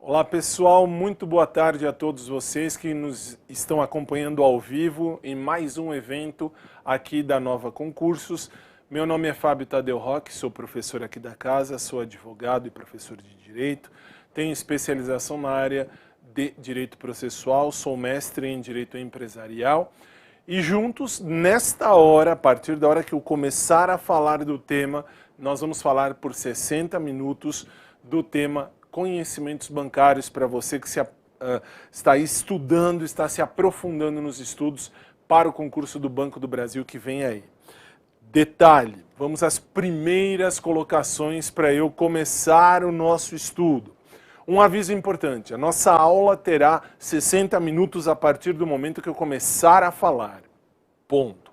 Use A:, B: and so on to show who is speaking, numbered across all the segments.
A: Olá pessoal, muito boa tarde a todos vocês que nos estão acompanhando ao vivo em mais um evento aqui da Nova Concursos. Meu nome é Fábio Tadeu Roque, sou professor aqui da casa, sou advogado e professor de Direito, tenho especialização na área de Direito Processual, sou mestre em Direito Empresarial e juntos, nesta hora, a partir da hora que eu começar a falar do tema, nós vamos falar por 60 minutos do tema conhecimentos bancários para você que está estudando, está se aprofundando nos estudos para o concurso do Banco do Brasil que vem aí. Detalhe, vamos às primeiras colocações para eu começar o nosso estudo. Um aviso importante, a nossa aula terá 60 minutos a partir do momento que eu começar a falar. Ponto.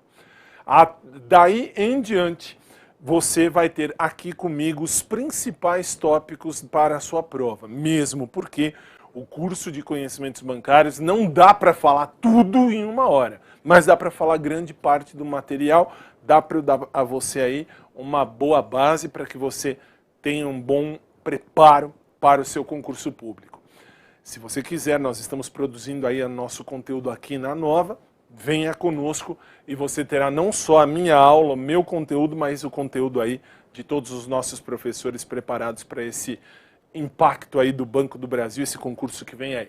A: Daí em diante, você vai ter aqui comigo os principais tópicos para a sua prova, mesmo porque o curso de conhecimentos bancários não dá para falar tudo em uma hora, mas dá para falar grande parte do material, dá para eu dar a você aí uma boa base para que você tenha um bom preparo para o seu concurso público. Se você quiser, nós estamos produzindo aí o nosso conteúdo aqui na Nova, venha conosco e você terá não só a minha aula, o meu conteúdo, mas o conteúdo aí de todos os nossos professores preparados para esse impacto aí do Banco do Brasil, esse concurso que vem aí.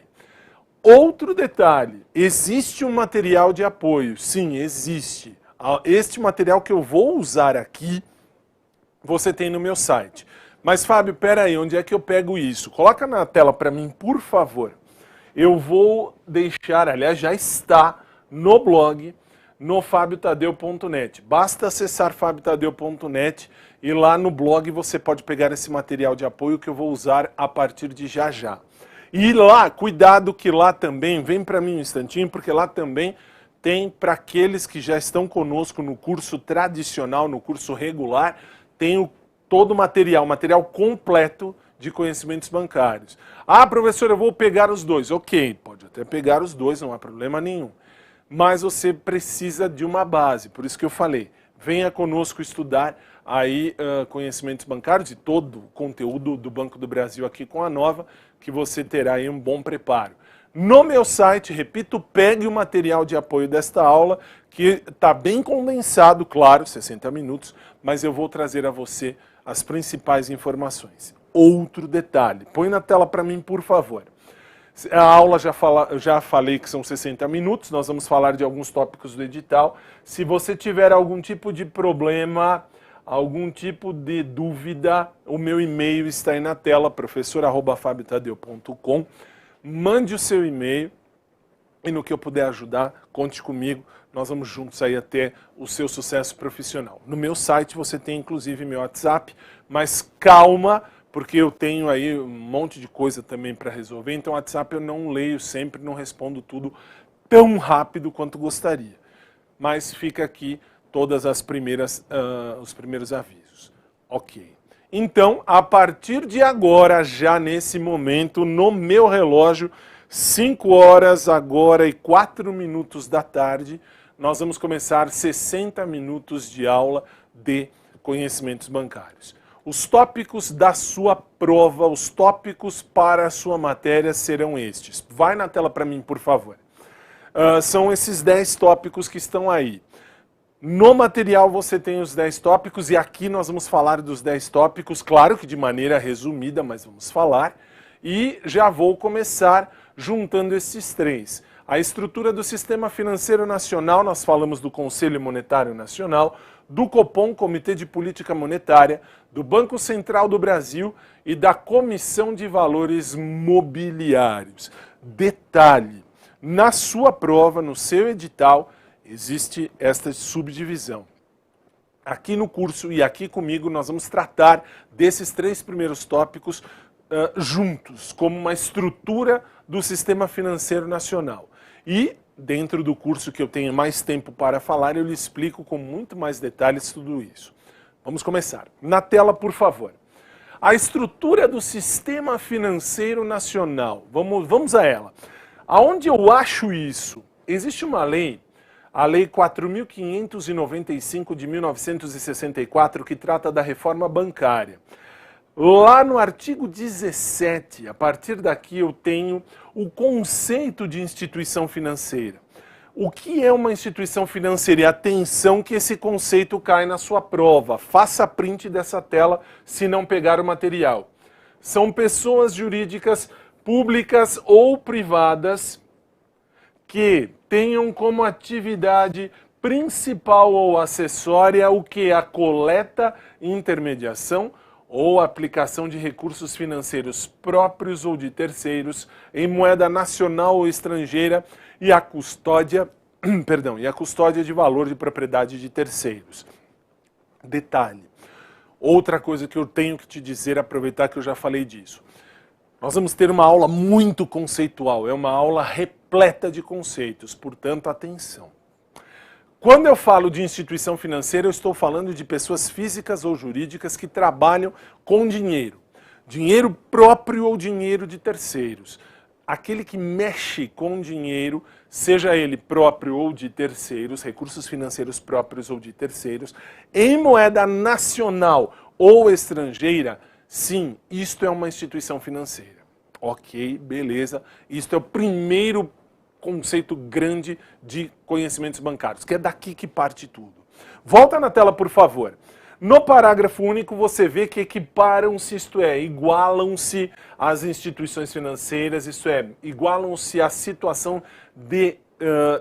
A: Outro detalhe, existe um material de apoio, sim, existe. Este material que eu vou usar aqui, você tem no meu site. Mas Fábio, peraí, onde é que eu pego isso? Coloca na tela para mim, por favor. Eu vou deixar, aliás, já está no blog, no fabiotadeu.net. Basta acessar fabiotadeu.net e lá no blog você pode pegar esse material de apoio que eu vou usar a partir de já. E lá, cuidado que lá também, vem para mim um instantinho, porque lá também tem para aqueles que já estão conosco no curso tradicional, no curso regular, tem todo o material completo de conhecimentos bancários. Ah, professor, eu vou pegar os dois. Ok, pode até pegar os dois, não há problema nenhum. Mas você precisa de uma base, por isso que eu falei, venha conosco estudar aí conhecimentos bancários e todo o conteúdo do Banco do Brasil aqui com a Nova, que você terá aí um bom preparo. No meu site, repito, pegue o material de apoio desta aula, que está bem condensado, claro, 60 minutos, mas eu vou trazer a você as principais informações. Outro detalhe, põe na tela para mim, por favor. A aula já falei que são 60 minutos, nós vamos falar de alguns tópicos do edital. Se você tiver algum tipo de problema, algum tipo de dúvida, o meu e-mail está aí na tela, professor@fabiotadeu.com. Mande o seu e-mail e no que eu puder ajudar, conte comigo. Nós vamos juntos aí até o seu sucesso profissional. No meu site você tem inclusive meu WhatsApp, mas calma, porque eu tenho aí um monte de coisa também para resolver, então o WhatsApp eu não leio sempre, não respondo tudo tão rápido quanto gostaria. Mas fica aqui todas os primeiros avisos. Ok. Então, a partir de agora, já nesse momento, no meu relógio, 5 horas agora e 4 minutos da tarde, nós vamos começar 60 minutos de aula de conhecimentos bancários. Os tópicos da sua prova, os tópicos para a sua matéria serão estes. Vai na tela para mim, por favor. São esses 10 tópicos que estão aí. No material você tem os 10 tópicos e aqui nós vamos falar dos 10 tópicos, claro que de maneira resumida, mas vamos falar. E já vou começar juntando esses 3. A estrutura do Sistema Financeiro Nacional, nós falamos do Conselho Monetário Nacional, do Copom, Comitê de Política Monetária, do Banco Central do Brasil e da Comissão de Valores Mobiliários. Detalhe, na sua prova, no seu edital, existe esta subdivisão. Aqui no curso e aqui comigo nós vamos tratar desses 3 primeiros tópicos juntos, como uma estrutura do Sistema Financeiro Nacional. E dentro do curso que eu tenho mais tempo para falar, eu lhe explico com muito mais detalhes tudo isso. Vamos começar. Na tela, por favor. A estrutura do Sistema Financeiro Nacional. Vamos a ela. Aonde eu acho isso? Existe uma lei, a Lei 4.595 de 1964, que trata da reforma bancária. Lá no artigo 17, a partir daqui eu tenho o conceito de instituição financeira. O que é uma instituição financeira? E atenção que esse conceito cai na sua prova. Faça print dessa tela se não pegar o material. São pessoas jurídicas públicas ou privadas que tenham como atividade principal ou acessória o que? A coleta, intermediação ou aplicação de recursos financeiros próprios ou de terceiros em moeda nacional ou estrangeira e a custódia, e a custódia de valor de propriedade de terceiros. Detalhe. Outra coisa que eu tenho que te dizer, aproveitar que eu já falei disso. Nós vamos ter uma aula muito conceitual, é uma aula repleta de conceitos, portanto, atenção. Quando eu falo de instituição financeira, eu estou falando de pessoas físicas ou jurídicas que trabalham com dinheiro. Dinheiro próprio ou dinheiro de terceiros. Aquele que mexe com dinheiro, seja ele próprio ou de terceiros, recursos financeiros próprios ou de terceiros, em moeda nacional ou estrangeira, sim, isto é uma instituição financeira. Ok, beleza. Isto é o primeiro conceito grande de conhecimentos bancários, que é daqui que parte tudo. Volta na tela, por favor. No parágrafo único, você vê que equiparam-se, isto é, igualam-se as instituições financeiras, isto é, igualam-se à situação de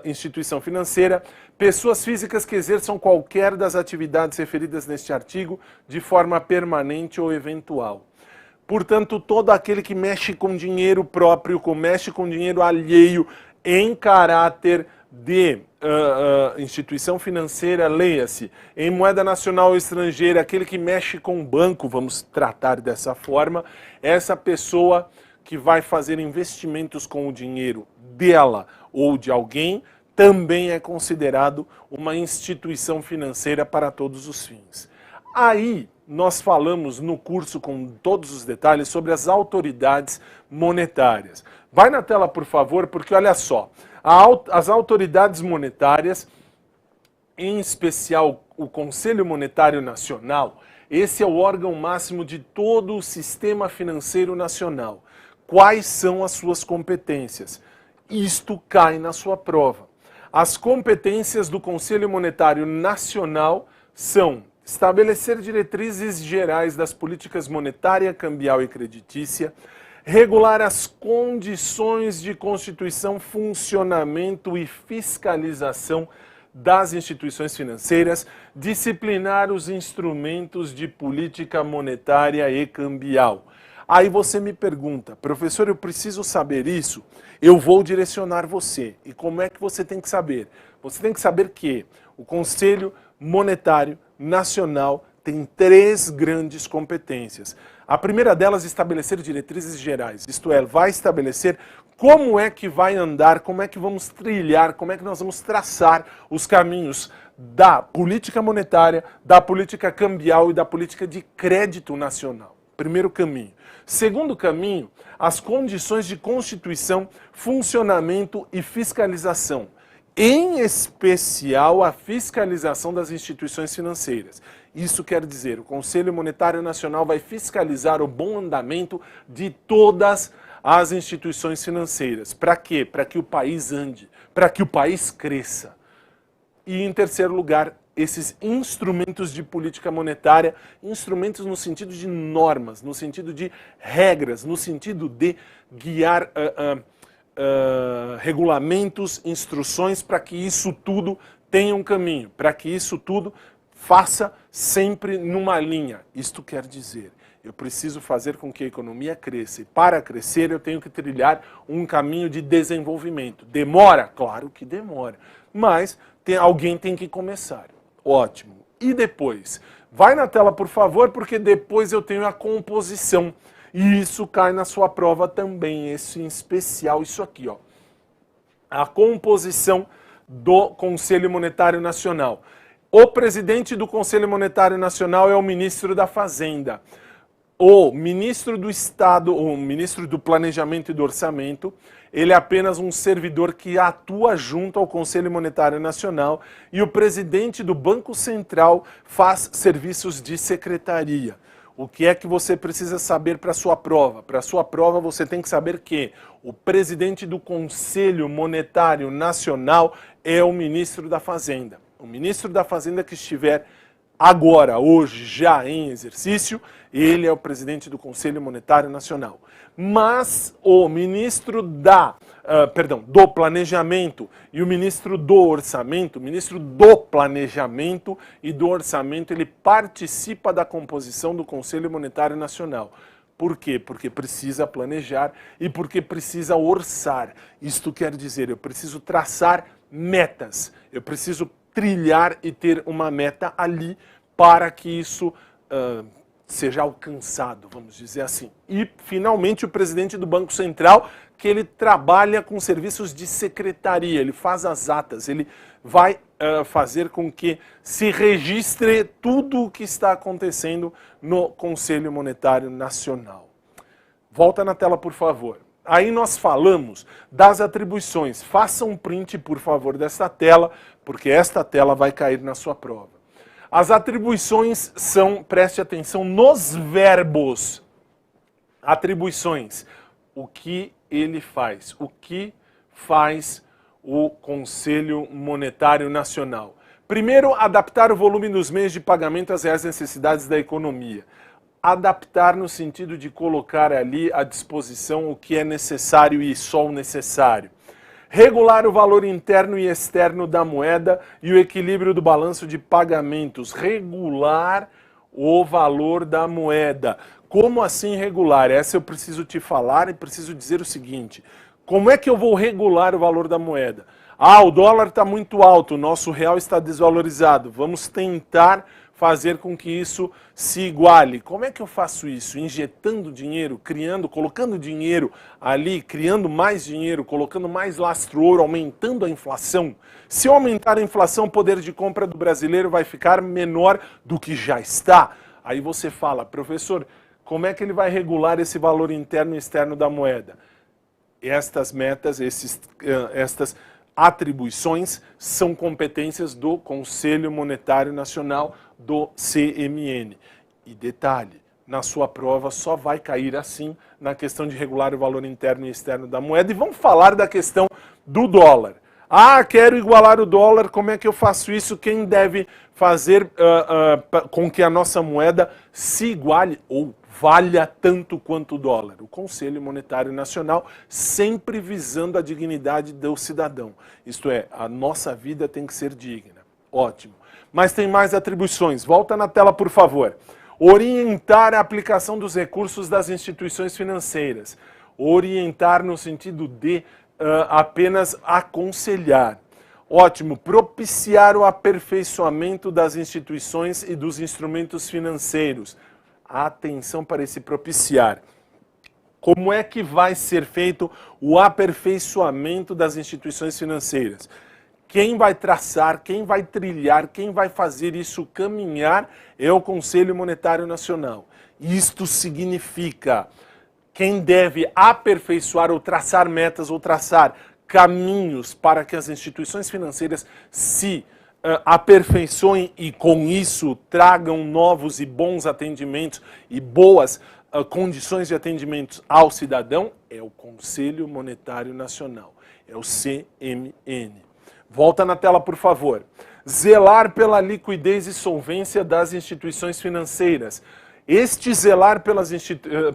A: instituição financeira, pessoas físicas que exerçam qualquer das atividades referidas neste artigo de forma permanente ou eventual. Portanto, todo aquele que mexe com dinheiro próprio, que mexe com dinheiro alheio em caráter de instituição financeira, leia-se, em moeda nacional ou estrangeira, aquele que mexe com banco, vamos tratar dessa forma, essa pessoa que vai fazer investimentos com o dinheiro dela ou de alguém, também é considerado uma instituição financeira para todos os fins. Aí, nós falamos no curso com todos os detalhes sobre as autoridades monetárias. Vai na tela, por favor, porque olha só, as autoridades monetárias, em especial o Conselho Monetário Nacional, esse é o órgão máximo de todo o sistema financeiro nacional. Quais são as suas competências? Isto cai na sua prova. As competências do Conselho Monetário Nacional são estabelecer diretrizes gerais das políticas monetária, cambial e creditícia, regular as condições de constituição, funcionamento e fiscalização das instituições financeiras, disciplinar os instrumentos de política monetária e cambial. Aí você me pergunta, professor, eu preciso saber isso? Eu vou direcionar você. E como é que você tem que saber? Você tem que saber que o Conselho Monetário Nacional tem 3 grandes competências. A primeira delas é estabelecer diretrizes gerais, isto é, vai estabelecer como é que vai andar, como é que vamos trilhar, como é que nós vamos traçar os caminhos da política monetária, da política cambial e da política de crédito nacional. Primeiro caminho. Segundo caminho, as condições de constituição, funcionamento e fiscalização. Em especial a fiscalização das instituições financeiras. Isso quer dizer, o Conselho Monetário Nacional vai fiscalizar o bom andamento de todas as instituições financeiras. Para quê? Para que o país ande, para que o país cresça. E em terceiro lugar, esses instrumentos de política monetária, instrumentos no sentido de normas, no sentido de regras, no sentido de guiar regulamentos, instruções para que isso tudo tenha um caminho, para que isso tudo faça sempre numa linha. Isto quer dizer, eu preciso fazer com que a economia cresça e para crescer eu tenho que trilhar um caminho de desenvolvimento. Demora? Claro que demora, mas alguém tem que começar. Ótimo. E depois? Vai na tela, por favor, porque depois eu tenho a composição. E isso cai na sua prova também, esse em especial, isso aqui, ó. A composição do Conselho Monetário Nacional. O presidente do Conselho Monetário Nacional é o ministro da Fazenda. O ministro do Estado, o ministro do Planejamento e do Orçamento, ele é apenas um servidor que atua junto ao Conselho Monetário Nacional e o presidente do Banco Central faz serviços de secretaria. O que é que você precisa saber para a sua prova? Para a sua prova você tem que saber que o presidente do Conselho Monetário Nacional é o ministro da Fazenda. O ministro da Fazenda que estiver agora, hoje, já em exercício, ele é o presidente do Conselho Monetário Nacional. Mas o ministro do Planejamento e o ministro do Orçamento, o ministro do Planejamento e do Orçamento, ele participa da composição do Conselho Monetário Nacional. Por quê? Porque precisa planejar e porque precisa orçar. Isto quer dizer, eu preciso traçar metas, eu preciso trilhar e ter uma meta ali para que isso seja alcançado, vamos dizer assim. E, finalmente, o presidente do Banco Central, que ele trabalha com serviços de secretaria, ele faz as atas, ele vai fazer com que se registre tudo o que está acontecendo no Conselho Monetário Nacional. Volta na tela, por favor. Aí nós falamos das atribuições. Faça um print, por favor, desta tela, porque esta tela vai cair na sua prova. As atribuições são, preste atenção, nos verbos. Atribuições. O que ele faz? O que faz o Conselho Monetário Nacional? Primeiro, adaptar o volume dos meios de pagamento às reais necessidades da economia. Adaptar no sentido de colocar ali à disposição o que é necessário e só o necessário. Regular o valor interno e externo da moeda e o equilíbrio do balanço de pagamentos. Regular o valor da moeda. Como assim regular? Essa eu preciso te falar e preciso dizer o seguinte. Como é que eu vou regular o valor da moeda? Ah, o dólar está muito alto, o nosso real está desvalorizado. Vamos tentar fazer com que isso se iguale. Como é que eu faço isso? Injetando dinheiro, colocando dinheiro ali, criando mais dinheiro, colocando mais lastro-ouro, aumentando a inflação. Se eu aumentar a inflação, o poder de compra do brasileiro vai ficar menor do que já está. Aí você fala, professor, como é que ele vai regular esse valor interno e externo da moeda? Estas metas, estas atribuições são competências do Conselho Monetário Nacional, do CMN. E detalhe, na sua prova só vai cair assim na questão de regular o valor interno e externo da moeda. E vamos falar da questão do dólar. Ah, quero igualar o dólar, como é que eu faço isso? Quem deve fazer com que a nossa moeda se iguale ou valha tanto quanto o dólar? O Conselho Monetário Nacional, sempre visando a dignidade do cidadão. Isto é, a nossa vida tem que ser digna. Ótimo. Mas tem mais atribuições. Volta na tela, por favor. Orientar a aplicação dos recursos das instituições financeiras. Orientar no sentido de apenas aconselhar. Ótimo. Propiciar o aperfeiçoamento das instituições e dos instrumentos financeiros. Atenção para esse propiciar. Como é que vai ser feito o aperfeiçoamento das instituições financeiras? Quem vai traçar, quem vai trilhar, quem vai fazer isso caminhar é o Conselho Monetário Nacional. Isto significa quem deve aperfeiçoar ou traçar metas ou traçar caminhos para que as instituições financeiras se aperfeiçoem e com isso tragam novos e bons atendimentos e boas condições de atendimento ao cidadão é o Conselho Monetário Nacional, é o CMN. Volta na tela, por favor. Zelar pela liquidez e solvência das instituições financeiras. Este zelar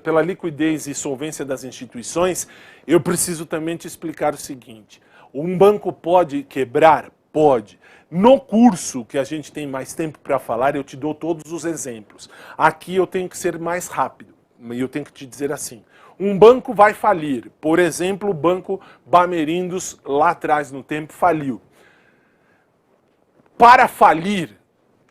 A: pela liquidez e solvência das instituições, eu preciso também te explicar o seguinte. Um banco pode quebrar? Pode. No curso, que a gente tem mais tempo para falar, eu te dou todos os exemplos. Aqui eu tenho que ser mais rápido. E eu tenho que te dizer assim. Um banco vai falir. Por exemplo, o Banco Bamerindos, lá atrás no tempo, faliu. Para falir,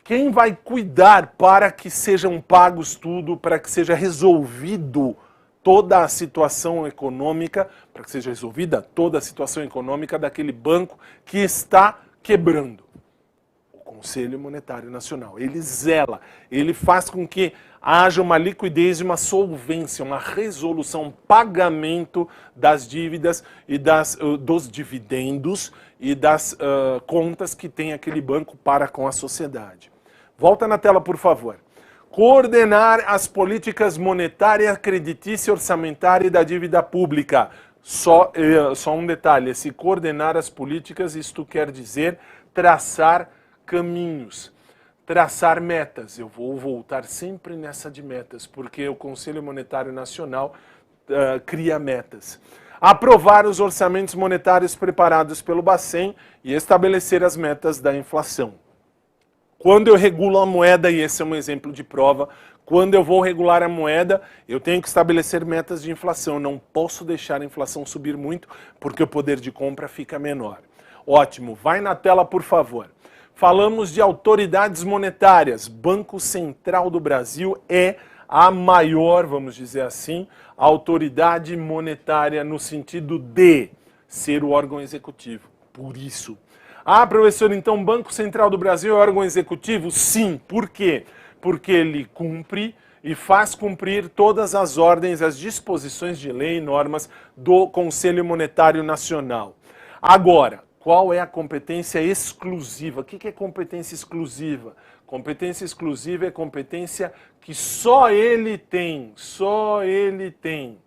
A: quem vai cuidar para que sejam pagos tudo, para que seja resolvido toda a situação econômica, para que seja resolvida toda a situação econômica daquele banco que está quebrando? O Conselho Monetário Nacional. Ele zela, ele faz com que haja uma liquidez e uma solvência, uma resolução, um pagamento das dívidas e dos dividendos e das contas que tem aquele banco para com a sociedade. Volta na tela, por favor. Coordenar as políticas monetária, creditícia, orçamentária e da dívida pública. Só um detalhe, esse coordenar as políticas, isto quer dizer traçar caminhos, traçar metas. Eu vou voltar sempre nessa de metas, porque o Conselho Monetário Nacional cria metas. Aprovar os orçamentos monetários preparados pelo Bacen e estabelecer as metas da inflação. Quando eu regulo a moeda, e esse é um exemplo de prova, quando eu vou regular a moeda, eu tenho que estabelecer metas de inflação. Não posso deixar a inflação subir muito, porque o poder de compra fica menor. Ótimo, vai na tela, por favor. Falamos de autoridades monetárias. Banco Central do Brasil é a maior, vamos dizer assim, autoridade monetária no sentido de ser o órgão executivo. Por isso. Ah, professor, então o Banco Central do Brasil é órgão executivo? Sim. Por quê? Porque ele cumpre e faz cumprir todas as ordens, as disposições de lei e normas do Conselho Monetário Nacional. Agora, qual é a competência exclusiva? O que é competência exclusiva? Competência exclusiva é competência que só ele tem, só ele tem.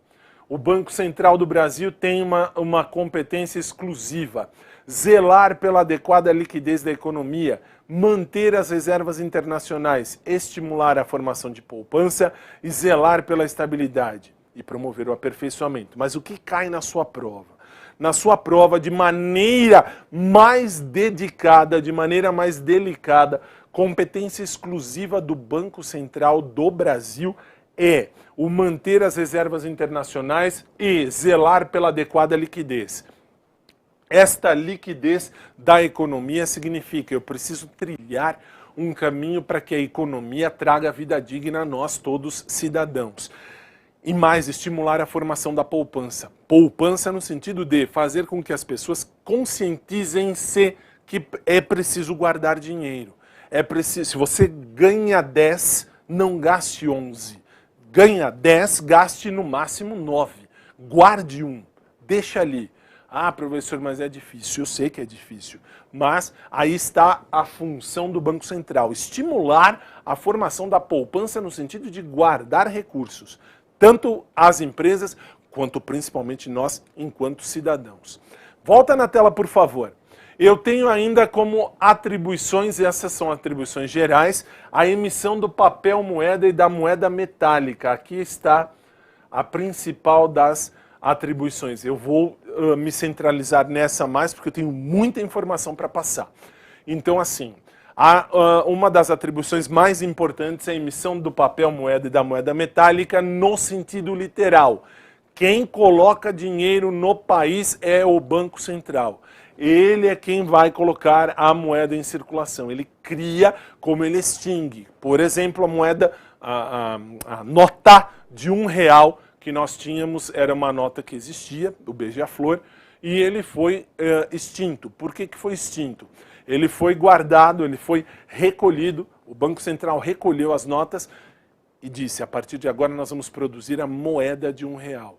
A: O Banco Central do Brasil tem uma competência exclusiva. Zelar pela adequada liquidez da economia, manter as reservas internacionais, estimular a formação de poupança e zelar pela estabilidade e promover o aperfeiçoamento. Mas o que cai na sua prova? Na sua prova, de maneira mais dedicada, de maneira mais delicada, competência exclusiva do Banco Central do Brasil é o manter as reservas internacionais e zelar pela adequada liquidez. Esta liquidez da economia significa eu preciso trilhar um caminho para que a economia traga vida digna a nós todos cidadãos. E mais, estimular a formação da poupança. Poupança no sentido de fazer com que as pessoas conscientizem-se que é preciso guardar dinheiro. É preciso, se você ganha 10, não gaste 11. Ganha 10, gaste no máximo 9. Guarde um, deixa ali. Ah, professor, mas é difícil. Eu sei que é difícil. Mas aí está a função do Banco Central. Estimular a formação da poupança no sentido de guardar recursos. Tanto as empresas, quanto principalmente nós, enquanto cidadãos. Volta na tela, por favor. Eu tenho ainda como atribuições, e essas são atribuições gerais, a emissão do papel moeda e da moeda metálica. Aqui está a principal das atribuições. Eu vou me centralizar nessa mais porque eu tenho muita informação para passar. Então, assim, uma das atribuições mais importantes é a emissão do papel moeda e da moeda metálica no sentido literal. Quem coloca dinheiro no país é o Banco Central. Ele é quem vai colocar a moeda em circulação. Ele cria como ele extingue. Por exemplo, a moeda, a nota de R$1 que nós tínhamos era uma nota que existia, o Beija-Flor, e ele foi extinto. Por que foi extinto? Ele foi guardado, ele foi recolhido, o Banco Central recolheu as notas e disse, a partir de agora nós vamos produzir a moeda de R$1.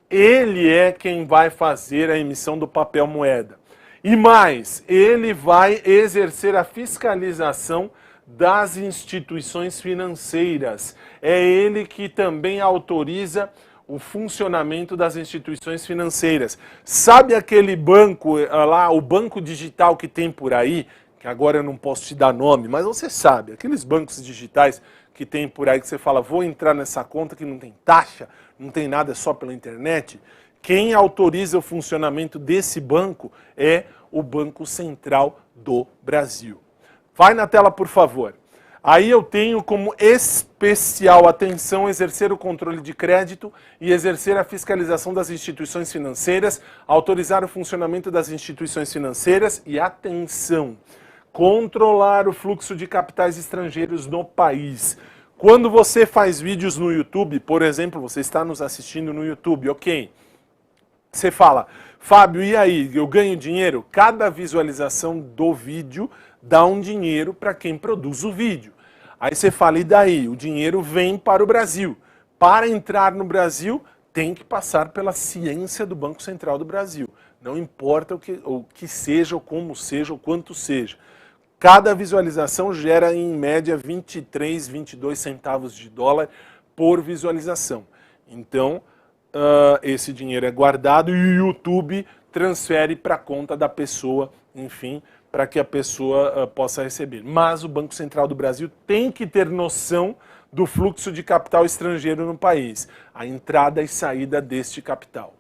A: Ele é quem vai fazer a emissão do papel moeda. E mais, ele vai exercer a fiscalização das instituições financeiras. É ele que também autoriza o funcionamento das instituições financeiras. Sabe aquele banco lá, o banco digital que tem por aí, que agora eu não posso te dar nome, mas você sabe, aqueles bancos digitais que tem por aí que você fala, vou entrar nessa conta que não tem taxa, não tem nada, é só pela internet. Quem autoriza o funcionamento desse banco é o Banco Central do Brasil. Vai na tela, por favor. Aí eu tenho como especial atenção exercer o controle de crédito e exercer a fiscalização das instituições financeiras, autorizar o funcionamento das instituições financeiras e, atenção, controlar o fluxo de capitais estrangeiros no país. Quando você faz vídeos no YouTube, por exemplo, você está nos assistindo no YouTube, ok? Você fala, Fábio, e aí, eu ganho dinheiro? Cada visualização do vídeo dá um dinheiro para quem produz o vídeo. Aí você fala, e daí? O dinheiro vem para o Brasil. Para entrar no Brasil, tem que passar pela ciência do Banco Central do Brasil. Não importa o que seja, ou como seja, ou quanto seja. Cada visualização gera em média 23, 22 centavos de dólar por visualização. Então, esse dinheiro é guardado e o YouTube transfere para a conta da pessoa, enfim, para que a pessoa possa receber. Mas o Banco Central do Brasil tem que ter noção do fluxo de capital estrangeiro no país, a entrada e saída deste capital.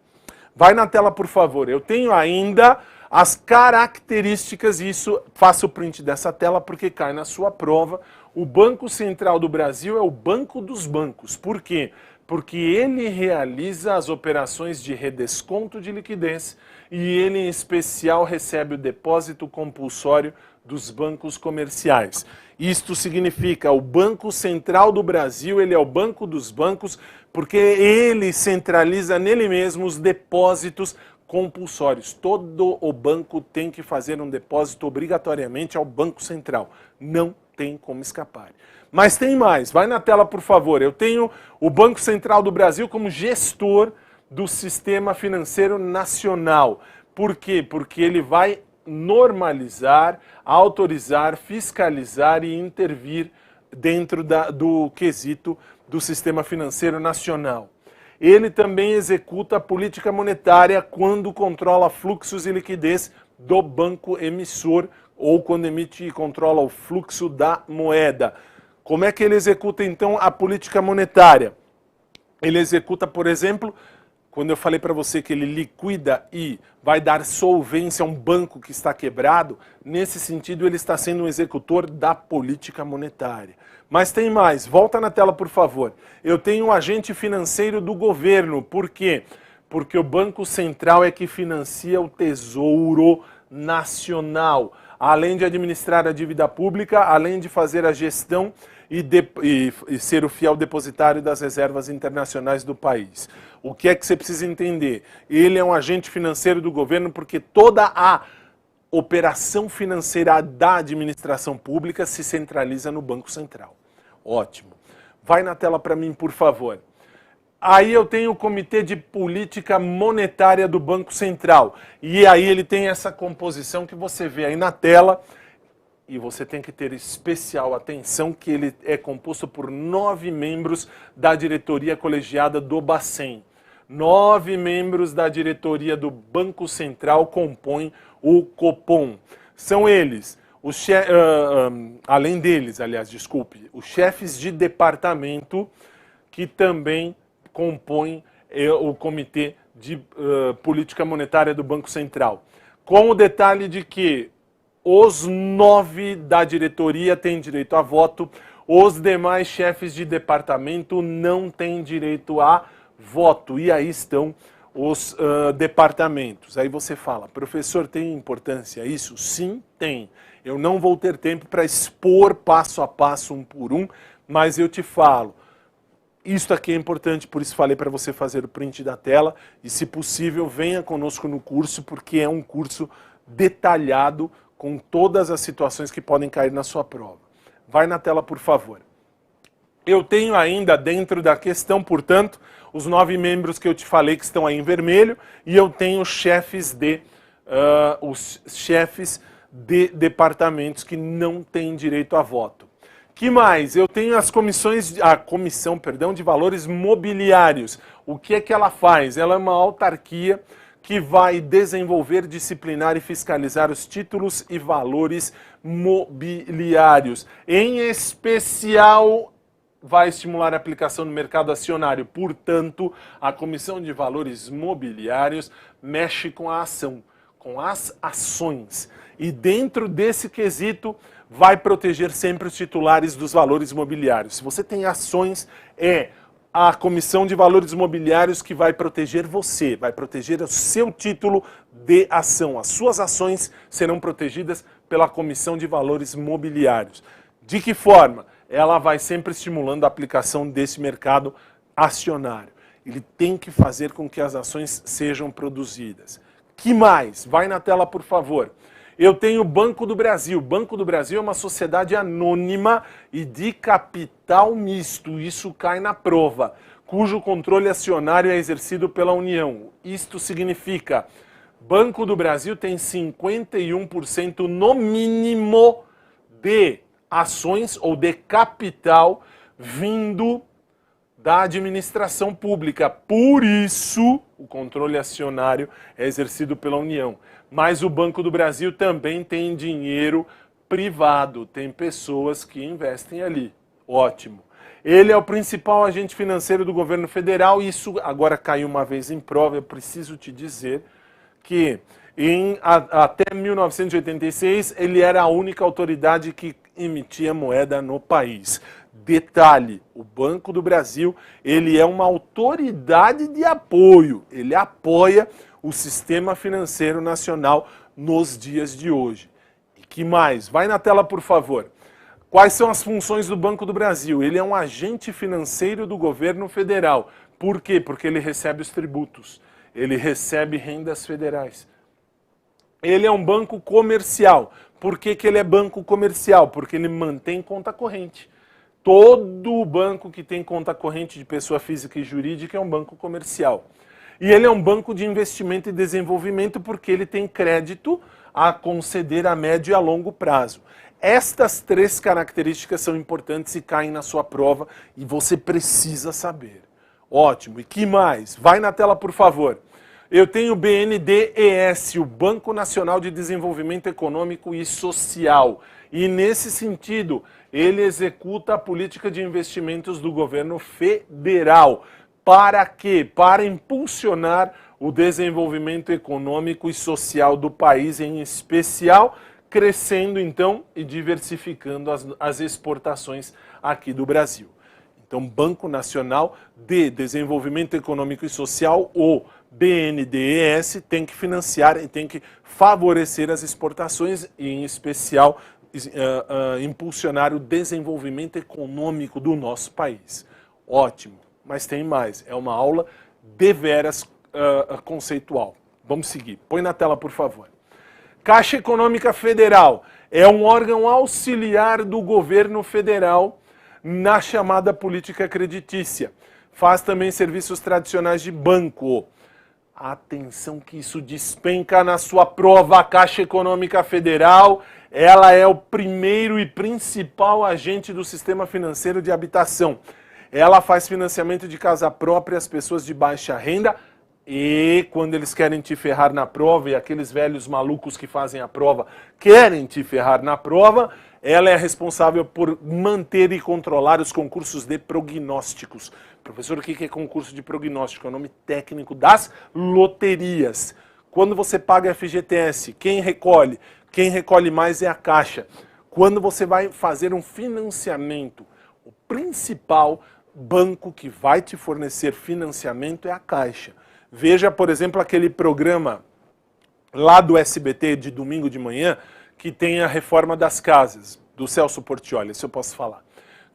A: Vai na tela, por favor. Eu tenho ainda as características, e isso, faço o print dessa tela porque cai na sua prova. O Banco Central do Brasil é o banco dos bancos. Por quê? Porque ele realiza as operações de redesconto de liquidez e ele, em especial, recebe o depósito compulsório dos bancos comerciais. Isto significa, o Banco Central do Brasil, ele é o banco dos bancos, porque ele centraliza nele mesmo os depósitos compulsórios. Todo o banco tem que fazer um depósito obrigatoriamente ao Banco Central. Não tem como escapar. Mas tem mais, vai na tela, por favor. Eu tenho o Banco Central do Brasil como gestor do sistema financeiro nacional. Por quê? Porque ele vai normalizar, autorizar, fiscalizar e intervir dentro do quesito do sistema financeiro nacional. Ele também executa a política monetária quando controla fluxos e liquidez do banco emissor ou quando emite e controla o fluxo da moeda. Como é que ele executa, então, a política monetária? Ele executa, por exemplo, quando eu falei para você que ele liquida e vai dar solvência a um banco que está quebrado, nesse sentido ele está sendo um executor da política monetária. Mas tem mais, volta na tela, por favor. Eu tenho um agente financeiro do governo. Por quê? Porque o Banco Central é que financia o Tesouro Nacional. Além de administrar a dívida pública, além de fazer a gestão e ser o fiel depositário das reservas internacionais do país. O que é que você precisa entender? Ele é um agente financeiro do governo porque toda a operação financeira da administração pública se centraliza no Banco Central. Ótimo. Vai na tela para mim, por favor. Aí eu tenho o Comitê de Política Monetária do Banco Central. E aí ele tem essa composição que você vê aí na tela. E você tem que ter especial atenção que ele é composto por 9 membros da diretoria colegiada do Bacen. 9 membros da diretoria do Banco Central compõem o Copom. São eles, além deles, aliás, desculpe, os chefes de departamento que também compõem o Comitê de Política Monetária do Banco Central. Com o detalhe de que os 9 da diretoria têm direito a voto, os demais chefes de departamento não têm direito a voto. E aí estão os departamentos. Aí você fala, professor, tem importância isso? Sim, tem. Eu não vou ter tempo para expor passo a passo, um por um, mas eu te falo. Isso aqui é importante, por isso falei para você fazer o print da tela e, se possível, venha conosco no curso, porque é um curso detalhado com todas as situações que podem cair na sua prova. Vai na tela, por favor. Eu tenho ainda dentro da questão, portanto, os 9 membros que eu te falei que estão aí em vermelho, e eu tenho os chefes de departamentos que não têm direito a voto. Que mais? Eu tenho a comissão de valores mobiliários. O que é que ela faz? Ela é uma autarquia que vai desenvolver, disciplinar e fiscalizar os títulos e valores mobiliários. Em especial, vai estimular a aplicação no mercado acionário. Portanto, a Comissão de Valores Mobiliários mexe com a ação, com as ações. E dentro desse quesito, vai proteger sempre os titulares dos valores mobiliários. Se você tem ações, é a Comissão de Valores Mobiliários que vai proteger você, vai proteger o seu título de ação. As suas ações serão protegidas pela Comissão de Valores Mobiliários. De que forma? Ela vai sempre estimulando a aplicação desse mercado acionário. Ele tem que fazer com que as ações sejam produzidas. Que mais? Vai na tela, por favor. Eu tenho o Banco do Brasil. O Banco do Brasil é uma sociedade anônima e de capital misto. Isso cai na prova, cujo controle acionário é exercido pela União. Isto significa, Banco do Brasil tem 51% no mínimo de ações ou de capital vindo da administração pública. Por isso, o controle acionário é exercido pela União. Mas o Banco do Brasil também tem dinheiro privado, tem pessoas que investem ali. Ótimo. Ele é o principal agente financeiro do governo federal e isso agora caiu uma vez em prova. Eu preciso te dizer que até 1986 ele era a única autoridade que emitia moeda no país. Detalhe, o Banco do Brasil, ele é uma autoridade de apoio, ele apoia o sistema financeiro nacional nos dias de hoje. E que mais? Vai na tela, por favor. Quais são as funções do Banco do Brasil? Ele é um agente financeiro do governo federal. Por quê? Porque ele recebe os tributos, ele recebe rendas federais. Ele é um banco comercial. Por que que ele é banco comercial? Porque ele mantém conta corrente. Todo banco que tem conta corrente de pessoa física e jurídica é um banco comercial. E ele é um banco de investimento e desenvolvimento porque ele tem crédito a conceder a médio e a longo prazo. Estas três características são importantes e caem na sua prova e você precisa saber. Ótimo. E que mais? Vai na tela, por favor. Eu tenho o BNDES, o Banco Nacional de Desenvolvimento Econômico e Social. E nesse sentido, ele executa a política de investimentos do governo federal. Para quê? Para impulsionar o desenvolvimento econômico e social do país, em especial, crescendo então e diversificando as exportações aqui do Brasil. Então, Banco Nacional de Desenvolvimento Econômico e Social, o BNDES, tem que financiar e tem que favorecer as exportações e, em especial, impulsionar o desenvolvimento econômico do nosso país. Ótimo, mas tem mais. É uma aula deveras conceitual. Vamos seguir. Põe na tela, por favor. Caixa Econômica Federal é um órgão auxiliar do governo federal na chamada política creditícia. Faz também serviços tradicionais de banco. Atenção que isso despenca na sua prova. A Caixa Econômica Federal, ela é o primeiro e principal agente do sistema financeiro de habitação. Ela faz financiamento de casa própria às pessoas de baixa renda e quando eles querem te ferrar na prova, e aqueles velhos malucos que fazem a prova querem te ferrar na prova, ela é responsável por manter e controlar os concursos de prognósticos. Professor, o que é concurso de prognóstico? É o nome técnico das loterias. Quando você paga FGTS, quem recolhe? Quem recolhe mais é a Caixa. Quando você vai fazer um financiamento, o principal banco que vai te fornecer financiamento é a Caixa. Veja, por exemplo, aquele programa lá do SBT de domingo de manhã, que tem a reforma das casas, do Celso Portiolli, se eu posso falar,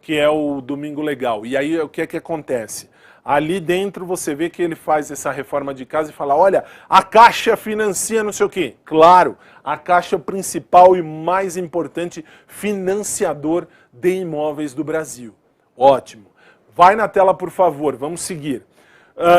A: que é o Domingo Legal. E aí o que é que acontece? Ali dentro você vê que ele faz essa reforma de casa e fala, olha, a Caixa financia não sei o quê. Claro, a Caixa é o principal e mais importante financiador de imóveis do Brasil. Ótimo. Vai na tela, por favor, vamos seguir.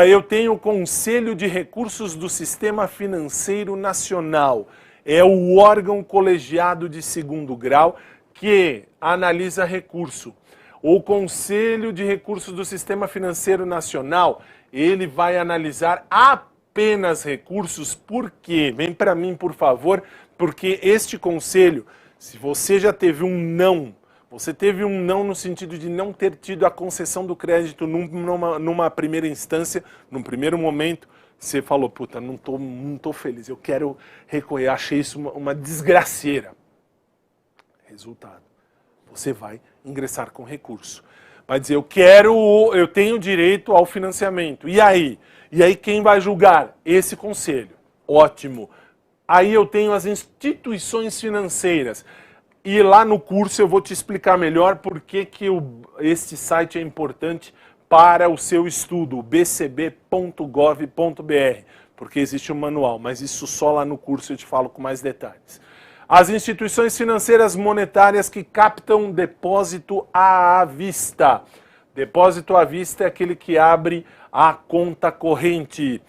A: Eu tenho o Conselho de Recursos do Sistema Financeiro Nacional. É o órgão colegiado de segundo grau que analisa recurso. O Conselho de Recursos do Sistema Financeiro Nacional, ele vai analisar apenas recursos. Por quê? Vem para mim, por favor, porque este conselho, se você já teve um não, você teve um não no sentido de não ter tido a concessão do crédito numa primeira instância, num primeiro momento, você falou, puta, não tô feliz, eu quero recorrer, achei isso uma desgraceira. Resultado, você vai ingressar com recurso. Vai dizer, eu tenho direito ao financiamento. E aí? E aí quem vai julgar? Esse conselho. Ótimo. Aí eu tenho as instituições financeiras. E lá no curso eu vou te explicar melhor por que este site é importante para o seu estudo, bcb.gov.br, porque existe um manual, mas isso só lá no curso eu te falo com mais detalhes. As instituições financeiras monetárias que captam depósito à vista. Depósito à vista é aquele que abre a conta corrente.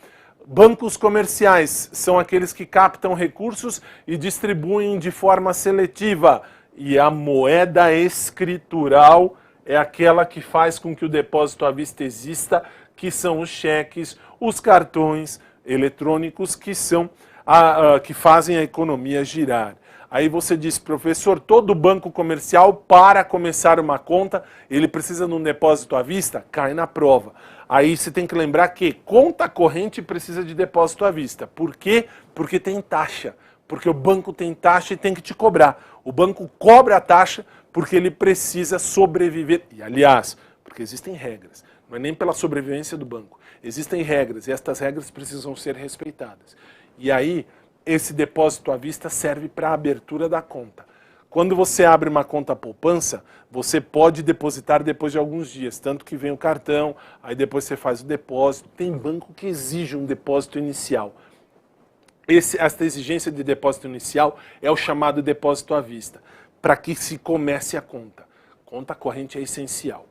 A: Bancos comerciais são aqueles que captam recursos e distribuem de forma seletiva. e a moeda escritural é aquela que faz com que o depósito à vista exista, que são os cheques, os cartões eletrônicos, que fazem a economia girar. Aí você diz, professor, todo banco comercial, para começar uma conta, ele precisa de um depósito à vista? Cai na prova. Aí você tem que lembrar que conta corrente precisa de depósito à vista. Por quê? Porque tem taxa. Porque o banco tem taxa e tem que te cobrar. O banco cobra a taxa porque ele precisa sobreviver. E, aliás, porque existem regras. Não é nem pela sobrevivência do banco. Existem regras e estas regras precisam ser respeitadas. E aí, esse depósito à vista serve para a abertura da conta. Quando você abre uma conta poupança, você pode depositar depois de alguns dias, tanto que vem o cartão, aí depois você faz o depósito. Tem banco que exige um depósito inicial. Esta exigência de depósito inicial é o chamado depósito à vista, para que se comece a conta. Conta corrente é essencial.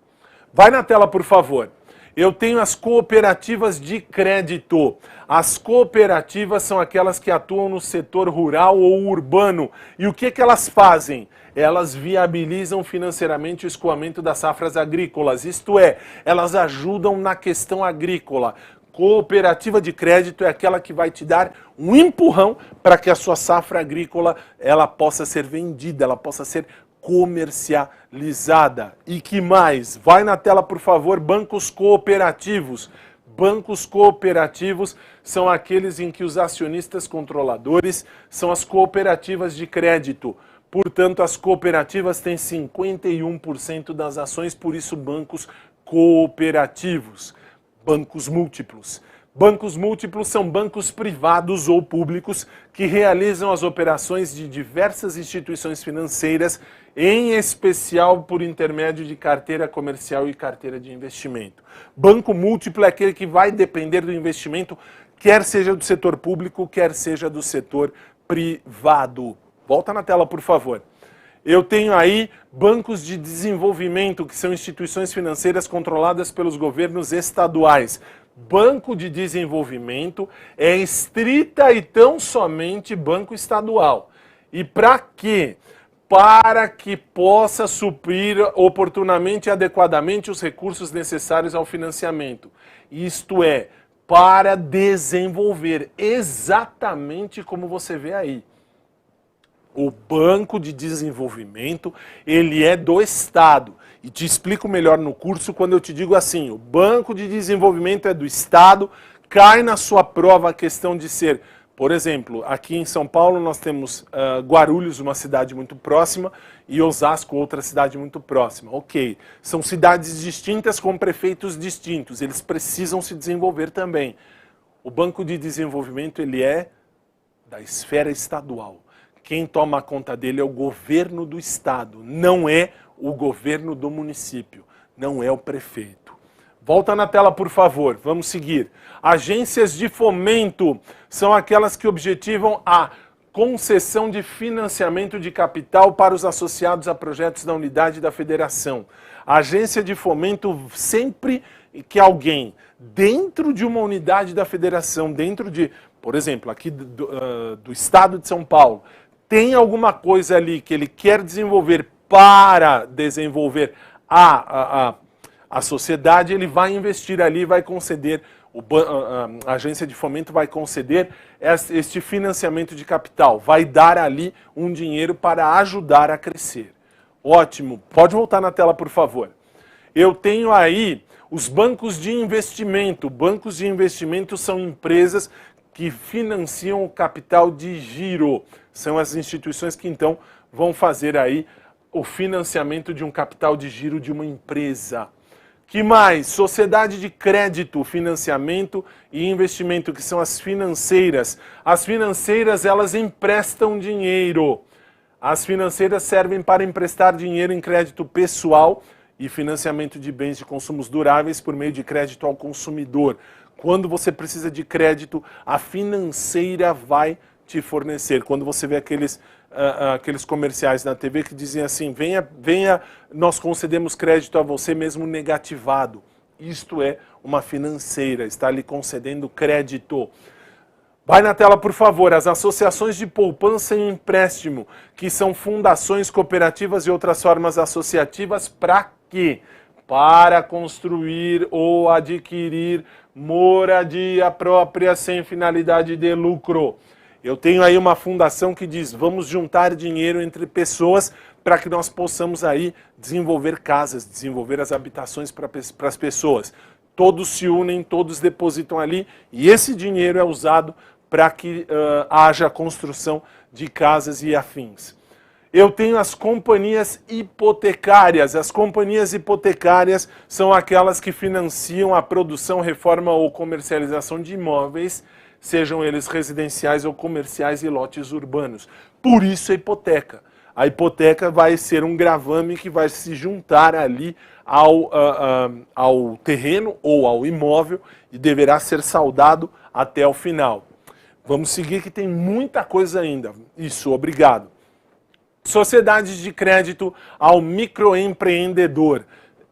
A: Vai na tela, por favor. Eu tenho as cooperativas de crédito. As cooperativas são aquelas que atuam no setor rural ou urbano. E o que elas fazem? Elas viabilizam financeiramente o escoamento das safras agrícolas. Isto é, elas ajudam na questão agrícola. Cooperativa de crédito é aquela que vai te dar um empurrão para que a sua safra agrícola ela possa ser vendida, ela possa ser comercializada. E que mais? Vai na tela, por favor, bancos cooperativos. Bancos cooperativos são aqueles em que os acionistas controladores são as cooperativas de crédito. Portanto, as cooperativas têm 51% das ações, por isso bancos cooperativos. Bancos múltiplos. Bancos múltiplos são bancos privados ou públicos que realizam as operações de diversas instituições financeiras, em especial por intermédio de carteira comercial e carteira de investimento. Banco múltiplo é aquele que vai depender do investimento, quer seja do setor público, quer seja do setor privado. Volta na tela, por favor. Eu tenho aí bancos de desenvolvimento, que são instituições financeiras controladas pelos governos estaduais. Banco de desenvolvimento é estrita e tão somente banco estadual. E para quê? Para que possa suprir oportunamente e adequadamente os recursos necessários ao financiamento. Isto é, para desenvolver, exatamente como você vê aí. O Banco de Desenvolvimento, ele é do Estado. E te explico melhor no curso quando eu te digo assim, o Banco de Desenvolvimento é do Estado, cai na sua prova a questão de ser, por exemplo, aqui em São Paulo nós temos Guarulhos, uma cidade muito próxima, e Osasco, outra cidade muito próxima. Ok, são cidades distintas com prefeitos distintos, eles precisam se desenvolver também. O Banco de Desenvolvimento, ele é da esfera estadual. Quem toma conta dele é o governo do estado, não é o governo do município, não é o prefeito. Volta na tela, por favor, vamos seguir. Agências de fomento são aquelas que objetivam a concessão de financiamento de capital para os associados a projetos da unidade da federação. A agência de fomento, sempre que alguém dentro de uma unidade da federação, dentro de, por exemplo, aqui do estado de São Paulo, tem alguma coisa ali que ele quer desenvolver para desenvolver a sociedade, ele vai investir ali, vai conceder, a agência de fomento vai conceder este financiamento de capital, vai dar ali um dinheiro para ajudar a crescer. Ótimo, pode voltar na tela, por favor. Eu tenho aí os bancos de investimento. Bancos de investimento são empresas que financiam o capital de giro. São as instituições que então vão fazer aí o financiamento de um capital de giro de uma empresa. Que mais? Sociedade de crédito, financiamento e investimento, que são as financeiras. As financeiras, elas emprestam dinheiro. As financeiras servem para emprestar dinheiro em crédito pessoal e financiamento de bens de consumos duráveis por meio de crédito ao consumidor. Quando você precisa de crédito, a financeira vai te fornecer. Quando você vê aqueles comerciais na TV que dizem assim, venha, nós concedemos crédito a você mesmo negativado. Isto é uma financeira, está lhe concedendo crédito. Vai na tela, por favor. As associações de poupança e empréstimo, que são fundações, cooperativas e outras formas associativas, para quê? Para construir ou adquirir moradia própria sem finalidade de lucro. Eu tenho aí uma fundação que diz, vamos juntar dinheiro entre pessoas para que nós possamos aí desenvolver casas, desenvolver as habitações para as pessoas. Todos se unem, todos depositam ali e esse dinheiro é usado para que haja construção de casas e afins. Eu tenho as companhias hipotecárias. As companhias hipotecárias são aquelas que financiam a produção, reforma ou comercialização de imóveis, sejam eles residenciais ou comerciais e lotes urbanos. Por isso a hipoteca. A hipoteca vai ser um gravame que vai se juntar ali ao terreno ou ao imóvel e deverá ser saldado até o final. Vamos seguir que tem muita coisa ainda. Isso, obrigado. Sociedades de crédito ao microempreendedor.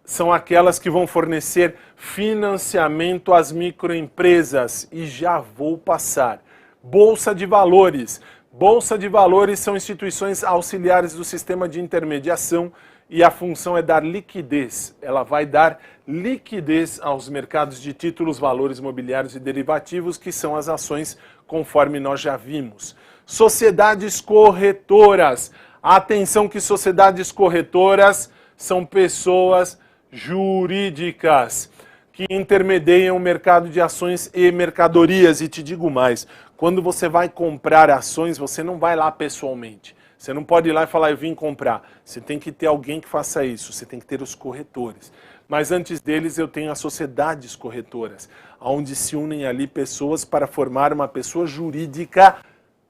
A: São aquelas que vão fornecer financiamento às microempresas. E já vou passar. Bolsa de Valores. Bolsa de Valores são instituições auxiliares do sistema de intermediação e a função é dar liquidez. Ela vai dar liquidez aos mercados de títulos, valores mobiliários e derivativos, que são as ações, conforme nós já vimos. Sociedades corretoras. Atenção que sociedades corretoras são pessoas jurídicas que intermediam o mercado de ações e mercadorias. E te digo mais, quando você vai comprar ações, você não vai lá pessoalmente. Você não pode ir lá e falar, eu vim comprar. Você tem que ter alguém que faça isso, você tem que ter os corretores. Mas antes deles eu tenho as sociedades corretoras, onde se unem ali pessoas para formar uma pessoa jurídica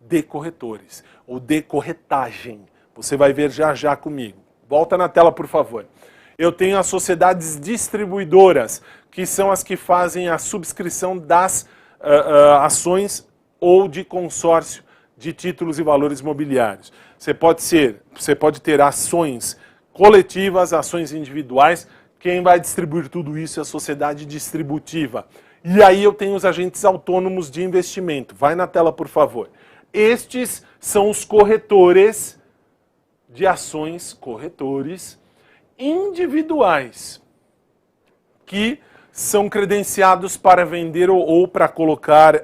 A: de corretores, ou de corretagem. Você vai ver já já comigo. Volta na tela, por favor. Eu tenho as sociedades distribuidoras, que são as que fazem a subscrição das ações ou de consórcio de títulos e valores mobiliários. Você pode ter ações coletivas, ações individuais. Quem vai distribuir tudo isso é a sociedade distributiva. E aí eu tenho os agentes autônomos de investimento. Vai na tela, por favor. Estes são os corretores de ações, corretores individuais, que são credenciados para vender ou para colocar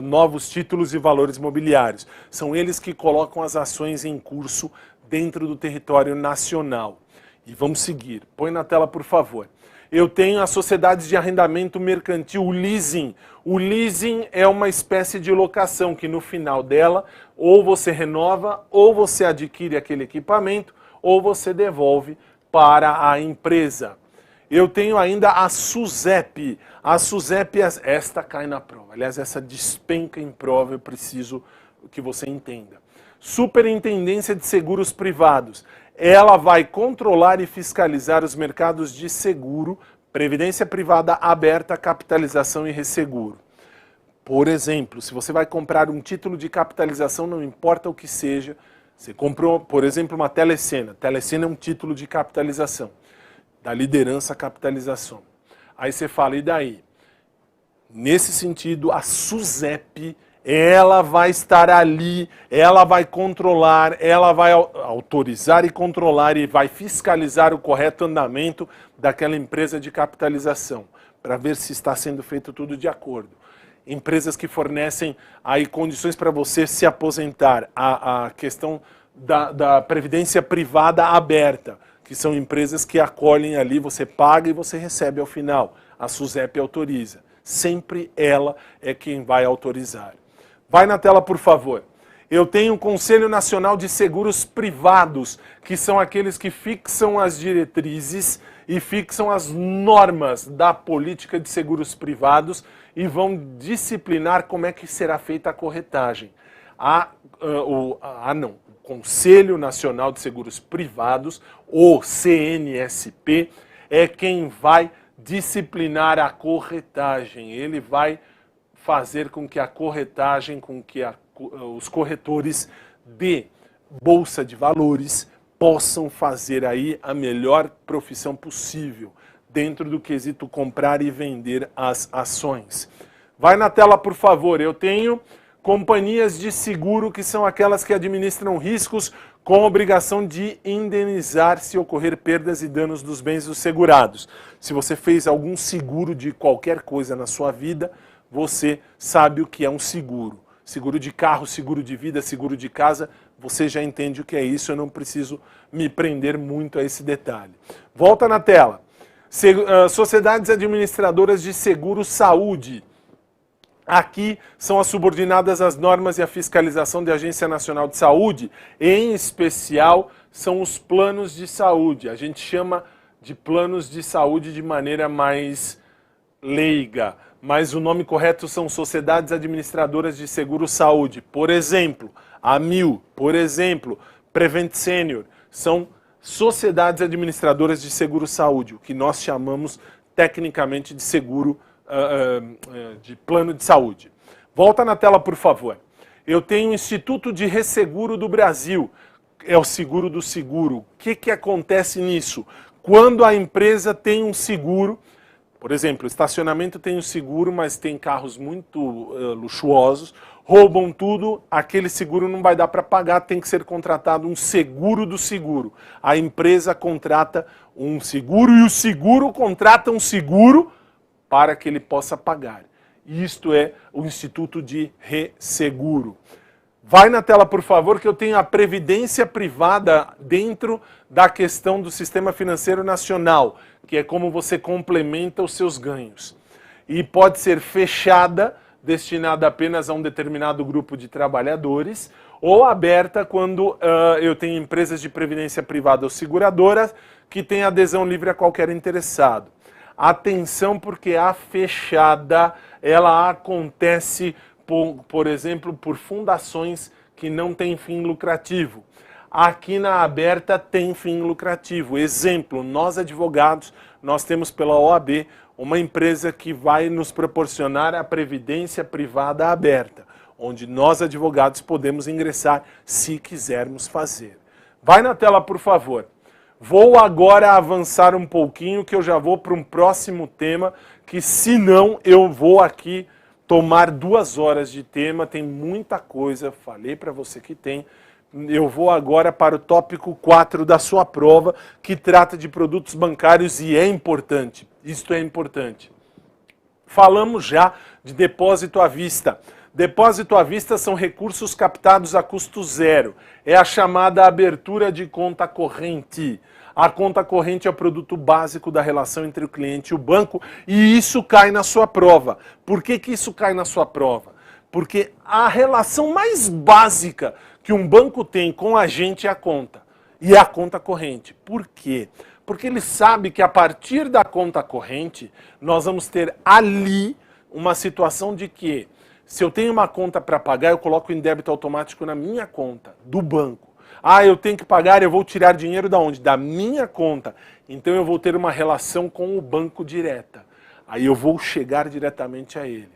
A: novos títulos e valores mobiliários. São eles que colocam as ações em curso dentro do território nacional. E vamos seguir. Põe na tela, por favor. Eu tenho as sociedades de arrendamento mercantil, o leasing. O leasing é uma espécie de locação que no final dela, ou você renova, ou você adquire aquele equipamento, ou você devolve para a empresa. Eu tenho ainda a SUSEP. A SUSEP, esta cai na prova. Aliás, essa despenca em prova, eu preciso que você entenda. Superintendência de Seguros Privados. Ela vai controlar e fiscalizar os mercados de seguro, previdência privada aberta, capitalização e resseguro. Por exemplo, se você vai comprar um título de capitalização, não importa o que seja, você comprou, por exemplo, uma Telecena. Telecena é um título de capitalização, da liderança capitalização. Aí você fala, e daí? Nesse sentido, a SUSEP, ela vai estar ali, ela vai controlar, ela vai autorizar e controlar e vai fiscalizar o correto andamento daquela empresa de capitalização, para ver se está sendo feito tudo de acordo. Empresas que fornecem aí condições para você se aposentar, a questão da previdência privada aberta, que são empresas que acolhem ali, você paga e você recebe ao final. A SUSEP autoriza. Sempre ela é quem vai autorizar. Vai na tela, por favor. Eu tenho o Conselho Nacional de Seguros Privados, que são aqueles que fixam as diretrizes e fixam as normas da política de seguros privados e vão disciplinar como é que será feita a corretagem. O Conselho Nacional de Seguros Privados, o CNSP, é quem vai disciplinar a corretagem. Ele vai fazer com que a corretagem, com que os corretores de Bolsa de Valores possam fazer aí a melhor profissão possível dentro do quesito comprar e vender as ações. Vai na tela, por favor. Eu tenho companhias de seguro, que são aquelas que administram riscos com obrigação de indenizar se ocorrer perdas e danos dos bens dos segurados. Se você fez algum seguro de qualquer coisa na sua vida, você sabe o que é um seguro. Seguro de carro, seguro de vida, seguro de casa, você já entende o que é isso, eu não preciso me prender muito a esse detalhe. Volta na tela. Sociedades administradoras de seguro saúde. Aqui são as subordinadas às normas e à fiscalização da Agência Nacional de Saúde, em especial são os planos de saúde. A gente chama de planos de saúde de maneira mais leiga, mas o nome correto são sociedades administradoras de seguro saúde. Por exemplo, a Amil, por exemplo, Prevent Senior, são sociedades administradoras de seguro saúde, o que nós chamamos tecnicamente de seguro de plano de saúde. Volta na tela, por favor. Eu tenho o Instituto de Resseguro do Brasil, é o seguro do seguro. O que acontece nisso? Quando a empresa tem um seguro, por exemplo, o estacionamento tem um seguro, mas tem carros muito luxuosos, roubam tudo, aquele seguro não vai dar para pagar, tem que ser contratado um seguro do seguro. A empresa contrata um seguro e o seguro contrata um seguro para que ele possa pagar. Isto é o Instituto de Resseguro. Vai na tela, por favor, que eu tenho a previdência privada dentro da questão do Sistema Financeiro Nacional, que é como você complementa os seus ganhos. E pode ser fechada, destinada apenas a um determinado grupo de trabalhadores, ou aberta quando eu tenho empresas de previdência privada ou seguradoras que têm adesão livre a qualquer interessado. Atenção, porque a fechada, ela acontece, por exemplo, por fundações que não têm fim lucrativo. Aqui na aberta tem fim lucrativo. Exemplo, nós advogados, nós temos pela OAB uma empresa que vai nos proporcionar a previdência privada aberta, onde nós advogados podemos ingressar se quisermos fazer. Vai na tela, por favor. Vou agora avançar um pouquinho, que eu já vou para um próximo tema, que senão eu vou aqui tomar 2 horas de tema, tem muita coisa, falei para você que tem. Eu vou agora para o tópico 4 da sua prova, que trata de produtos bancários e é importante, isto é importante. Falamos já de depósito à vista. Depósito à vista são recursos captados a custo zero. É a chamada abertura de conta corrente. A conta corrente é o produto básico da relação entre o cliente e o banco e isso cai na sua prova. Por que isso cai na sua prova? Porque a relação mais básica que um banco tem com a gente é a conta. E é a conta corrente. Por quê? Porque ele sabe que a partir da conta corrente nós vamos ter ali uma situação de que se eu tenho uma conta para pagar, eu coloco em débito automático na minha conta, do banco. Ah, eu tenho que pagar, eu vou tirar dinheiro da onde? Da minha conta. Então eu vou ter uma relação com o banco direta. Aí eu vou chegar diretamente a ele.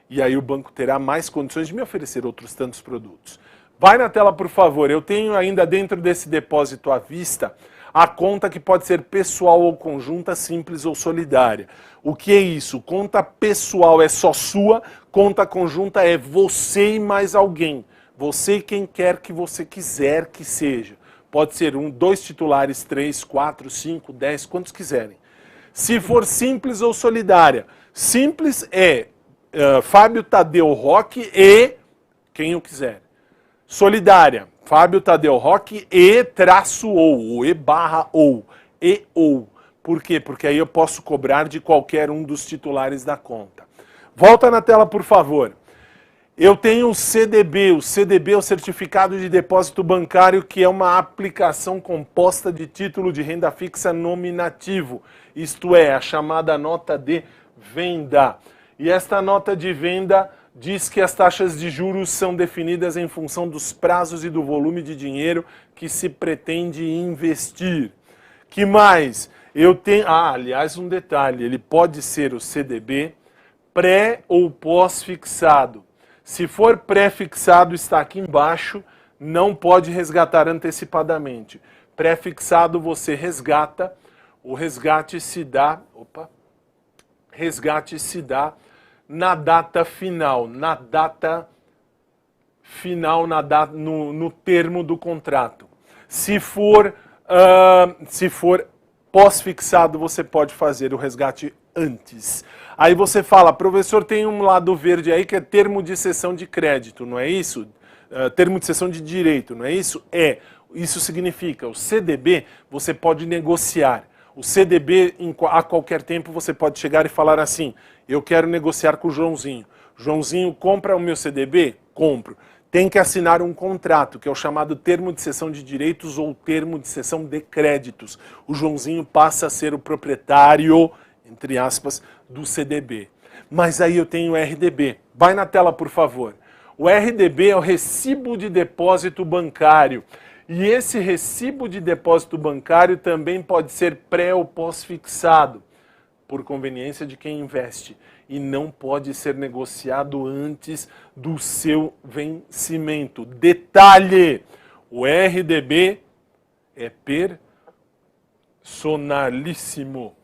A: E aí o banco terá mais condições de me oferecer outros tantos produtos. Vai na tela, por favor. Eu tenho ainda dentro desse depósito à vista a conta que pode ser pessoal ou conjunta, simples ou solidária. O que é isso? Conta pessoal é só sua, conta conjunta é você e mais alguém. Você e quem quer que você quiser que seja. Pode ser 1, 2 titulares, 3, 4, 5, 10, quantos quiserem. Se for simples ou solidária, simples é Fábio Tadeu Roque e quem eu quiser. Solidária, Fábio Tadeu Roque e traço ou e barra ou. E ou. Por quê? Porque aí eu posso cobrar de qualquer um dos titulares da conta. Volta na tela, por favor. Eu tenho o CDB. O CDB é o Certificado de Depósito Bancário, que é uma aplicação composta de título de renda fixa nominativo. Isto é, a chamada nota de venda. E esta nota de venda diz que as taxas de juros são definidas em função dos prazos e do volume de dinheiro que se pretende investir. Que mais? Eu tenho, aliás, um detalhe, ele pode ser o CDB pré ou pós-fixado. Se for pré-fixado, está aqui embaixo, não pode resgatar antecipadamente. Pré-fixado você resgata, o resgate se dá, na data final, na data final no termo do contrato. Se for pós-fixado, você pode fazer o resgate antes. Aí você fala, professor, tem um lado verde aí que é termo de cessão de crédito, não é isso? Termo de cessão de direito, não é isso? Isso significa, o CDB você pode negociar. O CDB, a qualquer tempo, você pode chegar e falar assim, eu quero negociar com o Joãozinho. Joãozinho, compra o meu CDB? Compro. Tem que assinar um contrato, que é o chamado termo de cessão de direitos ou termo de cessão de créditos. O Joãozinho passa a ser o proprietário, entre aspas, do CDB. Mas aí eu tenho o RDB. Vai na tela, por favor. O RDB é o recibo de depósito bancário. E esse recibo de depósito bancário também pode ser pré ou pós-fixado, por conveniência de quem investe. E não pode ser negociado antes do seu vencimento. Detalhe, o RDB é personalíssimo.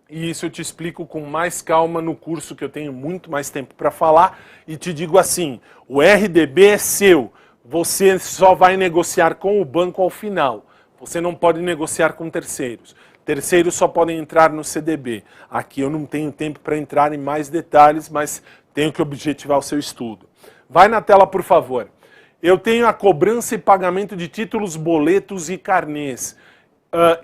A: E isso eu te explico com mais calma no curso, que eu tenho muito mais tempo para falar. E te digo assim, o RDB é seu. Você só vai negociar com o banco ao final. Você não pode negociar com terceiros. Terceiros só podem entrar no CDB. Aqui eu não tenho tempo para entrar em mais detalhes, mas tenho que objetivar o seu estudo. Vai na tela, por favor. Eu tenho a cobrança e pagamento de títulos, boletos e carnês,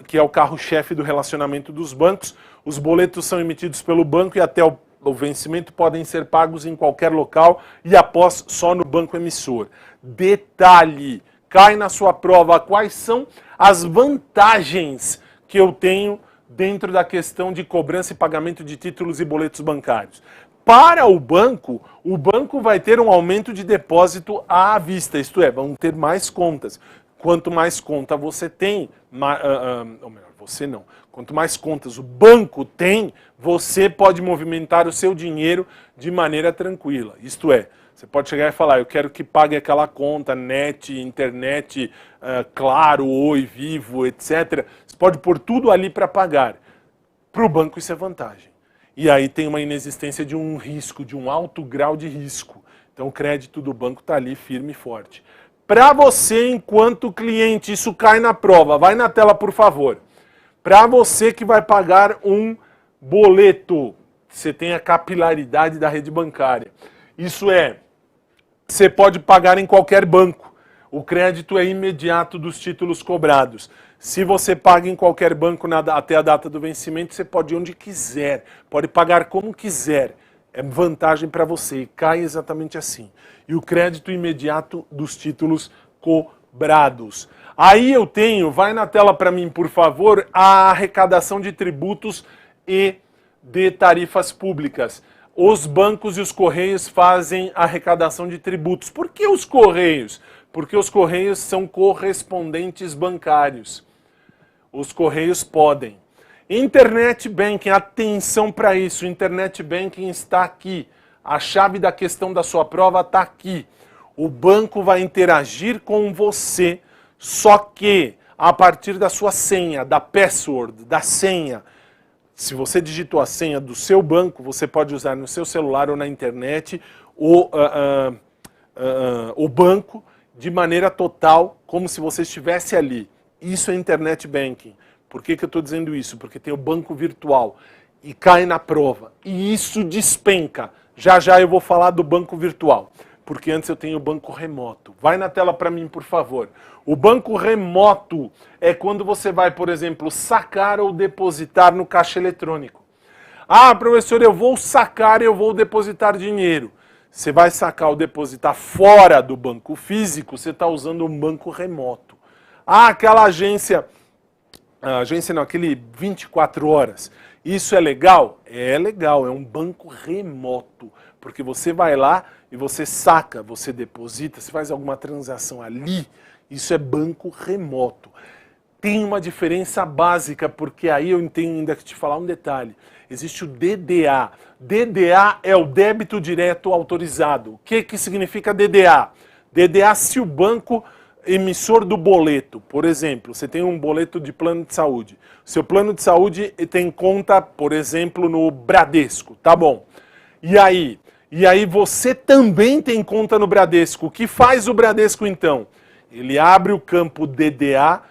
A: que é o carro-chefe do relacionamento dos bancos. Os boletos são emitidos pelo banco e até o vencimento podem ser pagos em qualquer local e após só no banco emissor. Detalhe, cai na sua prova quais são as vantagens que eu tenho dentro da questão de cobrança e pagamento de títulos e boletos bancários. Para o banco vai ter um aumento de depósito à vista, isto é, vão ter mais contas. Quanto mais conta você tem, ou melhor, você não, quanto mais contas o banco tem, você pode movimentar o seu dinheiro de maneira tranquila. Isto é, você pode chegar e falar, eu quero que pague aquela conta, net, internet, Claro, Oi, Vivo, etc. Você pode pôr tudo ali para pagar. Para o banco isso é vantagem. E aí tem uma inexistência de um risco, de um alto grau de risco. Então o crédito do banco está ali firme e forte. Para você, enquanto cliente, isso cai na prova. Vai na tela, por favor. Para você que vai pagar um boleto, você tem a capilaridade da rede bancária. Isso é, você pode pagar em qualquer banco. O crédito é imediato dos títulos cobrados. Se você paga em qualquer banco até a data do vencimento, você pode ir onde quiser, pode pagar como quiser. É vantagem para você e cai exatamente assim. E o crédito imediato dos títulos cobrados. Aí eu tenho, vai na tela para mim, por favor, a arrecadação de tributos e de tarifas públicas. Os bancos e os Correios fazem arrecadação de tributos. Por que os Correios? Porque os Correios são correspondentes bancários. Os Correios podem. Internet Banking, atenção para isso. Internet Banking está aqui. A chave da questão da sua prova está aqui. O banco vai interagir com você, só que a partir da sua senha, da password, da senha. Se você digitou a senha do seu banco, você pode usar no seu celular ou na internet o banco de maneira total, como se você estivesse ali. Isso é Internet Banking. Por que eu estou dizendo isso? Porque tem o banco virtual e cai na prova. E isso despenca. Já já eu vou falar do banco virtual, porque antes eu tenho o banco remoto. Vai na tela para mim, por favor. O banco remoto é quando você vai, por exemplo, sacar ou depositar no caixa eletrônico. Ah, professor, eu vou sacar e eu vou depositar dinheiro. Você vai sacar ou depositar fora do banco físico, você está usando um banco remoto. Ah, aquela agência não, aquele 24 horas. Isso é legal? É legal, é um banco remoto. Porque você vai lá e você saca, você deposita, você faz alguma transação ali, isso é banco remoto. Tem uma diferença básica, porque aí eu tenho ainda que te falar um detalhe. Existe o DDA. DDA é o débito direto autorizado. O que significa DDA? DDA se o banco emissor do boleto, por exemplo, você tem um boleto de plano de saúde. Seu plano de saúde tem conta, por exemplo, no Bradesco, tá bom? E aí, E aí você também tem conta no Bradesco. O que faz o Bradesco então? Ele abre o campo DDA,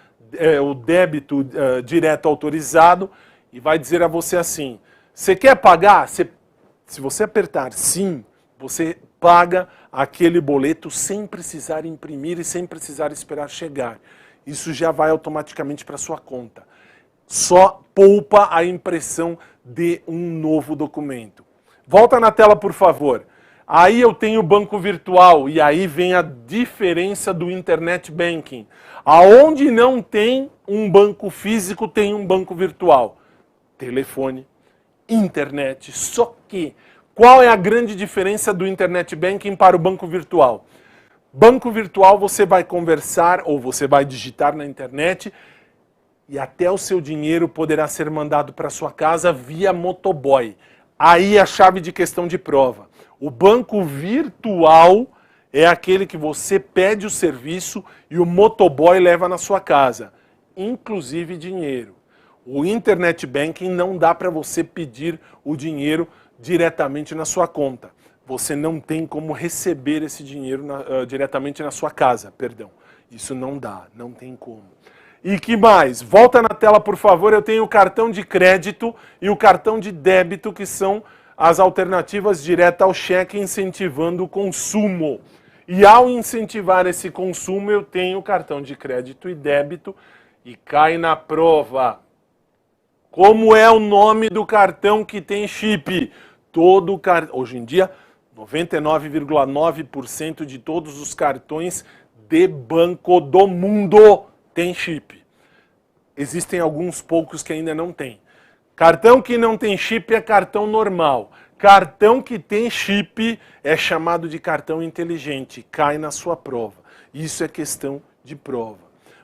A: o débito direto autorizado, e vai dizer a você assim, você quer pagar? Se você apertar sim, você paga aquele boleto sem precisar imprimir e sem precisar esperar chegar. Isso já vai automaticamente para sua conta. Só poupa a impressão de um novo documento. Volta na tela, por favor. Aí eu tenho o banco virtual e aí vem a diferença do Internet Banking. Aonde não tem um banco físico, tem um banco virtual. Telefone, internet, só que qual é a grande diferença do Internet Banking para o banco virtual? Banco virtual você vai conversar ou você vai digitar na internet e até o seu dinheiro poderá ser mandado para sua casa via motoboy. Aí a chave de questão de prova. O banco virtual é aquele que você pede o serviço e o motoboy leva na sua casa, inclusive dinheiro. O Internet Banking não dá para você pedir o dinheiro diretamente na sua conta. Você não tem como receber esse dinheiro diretamente na sua casa, perdão. Isso não dá, não tem como. E que mais? Volta na tela, por favor. Eu tenho o cartão de crédito e o cartão de débito, que são as alternativas diretas ao cheque, incentivando o consumo. E ao incentivar esse consumo, eu tenho o cartão de crédito e débito e cai na prova. Como é o nome do cartão que tem chip? Hoje em dia, 99,9% de todos os cartões de banco do mundo tem chip. Existem alguns poucos que ainda não tem. Cartão que não tem chip é cartão normal. Cartão que tem chip é chamado de cartão inteligente. Cai na sua prova. Isso é questão de prova.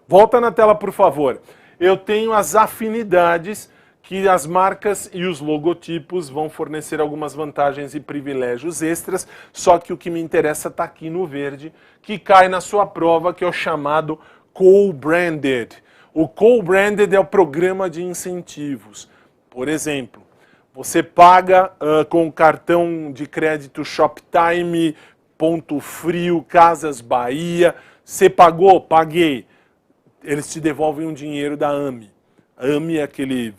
A: Volta na tela, por favor. Eu tenho as afinidades que as marcas e os logotipos vão fornecer algumas vantagens e privilégios extras, só que o que me interessa está aqui no verde, que cai na sua prova, que é o chamado co-branded. O co-branded é o programa de incentivos. Por exemplo, você paga com o cartão de crédito Shoptime, Ponto Frio, Casas Bahia. Você pagou? Paguei. Eles te devolvem um dinheiro da AME. A AME é aquele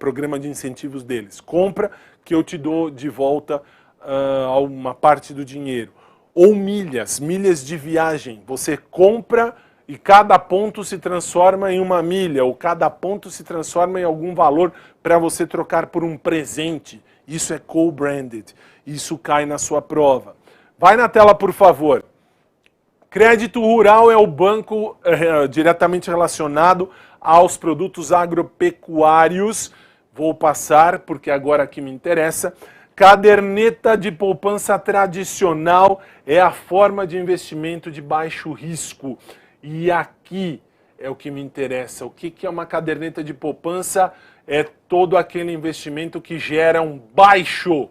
A: programa de incentivos deles. Compra que eu te dou de volta uma parte do dinheiro. Ou milhas de viagem. Você compra e cada ponto se transforma em uma milha, ou cada ponto se transforma em algum valor para você trocar por um presente. Isso é co-branded. Isso cai na sua prova. Vai na tela, por favor. Crédito Rural é o banco diretamente relacionado aos produtos agropecuários. Vou passar, porque agora aqui me interessa. Caderneta de poupança tradicional é a forma de investimento de baixo risco. E aqui é o que me interessa. O que é uma caderneta de poupança? É todo aquele investimento que gera um baixo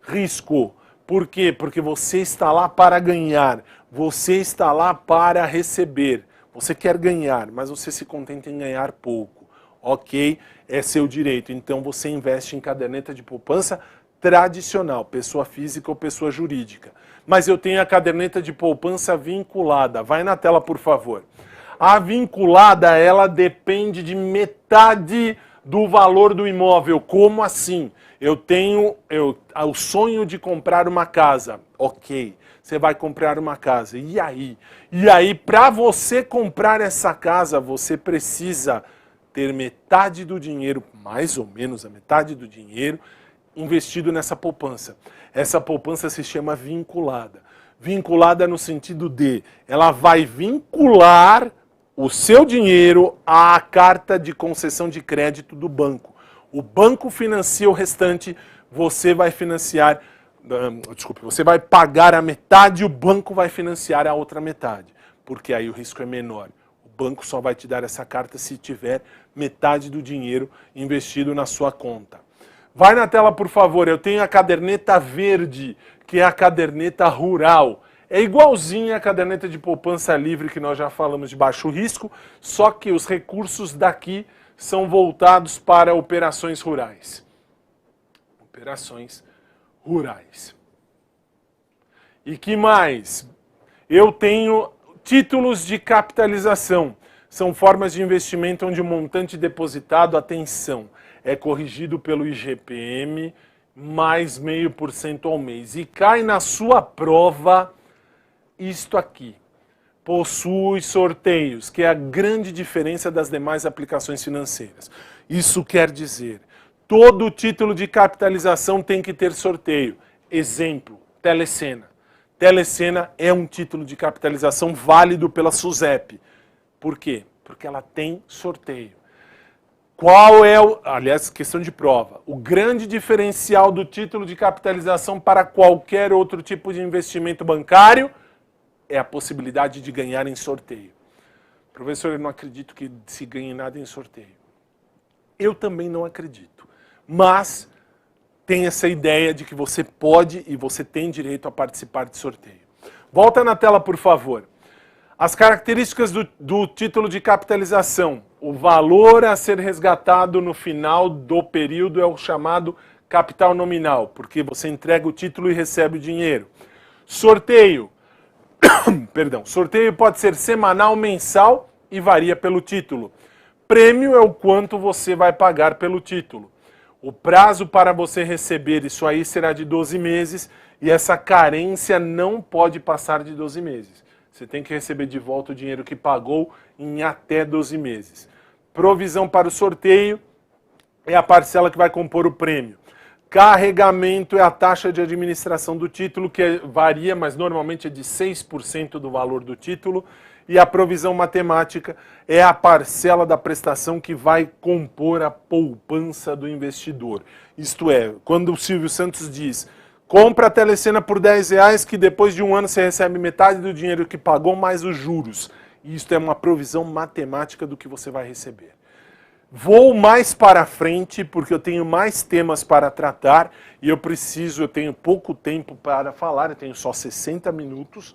A: risco. Por quê? Porque você está lá para ganhar. Você está lá para receber. Você quer ganhar, mas você se contenta em ganhar pouco. Ok? É seu direito. Então você investe em caderneta de poupança tradicional, pessoa física ou pessoa jurídica. Mas eu tenho a caderneta de poupança vinculada. Vai na tela, por favor. A vinculada, ela depende de metade do valor do imóvel. Como assim? Eu tenho o sonho de comprar uma casa. Ok, você vai comprar uma casa. E aí? E aí, para você comprar essa casa, você precisa ter metade do dinheiro, mais ou menos a metade do dinheiro, investido nessa poupança. Essa poupança se chama vinculada. Vinculada no sentido de, ela vai vincular o seu dinheiro à carta de concessão de crédito do banco. O banco financia o restante, você vai financiar, você vai pagar a metade e o banco vai financiar a outra metade, porque aí o risco é menor. O banco só vai te dar essa carta se tiver metade do dinheiro investido na sua conta. Vai na tela, por favor. Eu tenho a caderneta verde, que é a caderneta rural. É igualzinha à caderneta de poupança livre que nós já falamos de baixo risco, só que os recursos daqui são voltados para operações rurais. Operações rurais. E que mais? Eu tenho títulos de capitalização. São formas de investimento onde o montante depositado, atenção, é corrigido pelo IGPM mais 0,5% ao mês. E cai na sua prova isto aqui. Possui sorteios, que é a grande diferença das demais aplicações financeiras. Isso quer dizer, todo título de capitalização tem que ter sorteio. Exemplo, Telecena. Telecena é um título de capitalização válido pela SUSEP. Por quê? Porque ela tem sorteio. Qual é aliás, questão de prova, o grande diferencial do título de capitalização para qualquer outro tipo de investimento bancário é a possibilidade de ganhar em sorteio. Professor, eu não acredito que se ganhe nada em sorteio. Eu também não acredito. Mas tem essa ideia de que você pode e você tem direito a participar de sorteio. Volta na tela, por favor. As características do título de capitalização. O valor a ser resgatado no final do período é o chamado capital nominal, porque você entrega o título e recebe o dinheiro. Sorteio. Perdão. Sorteio pode ser semanal, mensal e varia pelo título. Prêmio é o quanto você vai pagar pelo título. O prazo para você receber isso aí será de 12 meses e essa carência não pode passar de 12 meses. Você tem que receber de volta o dinheiro que pagou em até 12 meses. Provisão para o sorteio é a parcela que vai compor o prêmio. Carregamento é a taxa de administração do título, que varia, mas normalmente é de 6% do valor do título. E a provisão matemática é a parcela da prestação que vai compor a poupança do investidor. Isto é, quando o Silvio Santos diz, compra a Telecena por R$10, que depois de um ano você recebe metade do dinheiro que pagou, mais os juros. Isto é uma provisão matemática do que você vai receber. Vou mais para frente, porque eu tenho mais temas para tratar e eu tenho pouco tempo para falar, eu tenho só 60 minutos.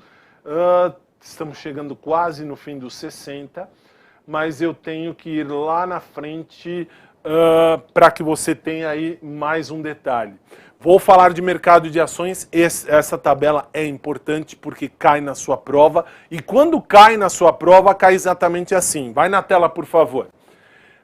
A: Estamos chegando quase no fim dos 60, mas eu tenho que ir lá na frente para que você tenha aí mais um detalhe. Vou falar de mercado de ações, essa tabela é importante porque cai na sua prova, e quando cai na sua prova, cai exatamente assim. Vai na tela, por favor.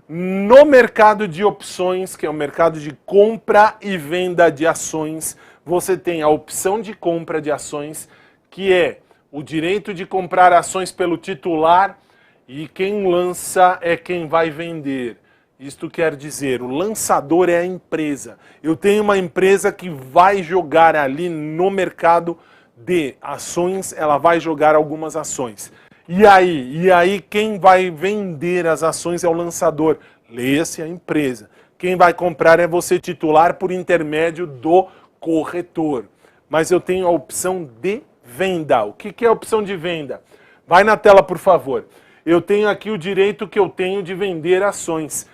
A: No mercado de opções, que é o mercado de compra e venda de ações, você tem a opção de compra de ações, que é o direito de comprar ações pelo titular, e quem lança é quem vai vender. Isto quer dizer, o lançador é a empresa. Eu tenho uma empresa que vai jogar ali no mercado de ações, ela vai jogar algumas ações. E aí quem vai vender as ações é o lançador, leia-se a empresa. Quem vai comprar é você titular por intermédio do corretor. Mas eu tenho a opção de venda. O que é a opção de venda? Vai na tela, por favor. Eu tenho aqui o direito que eu tenho de vender ações.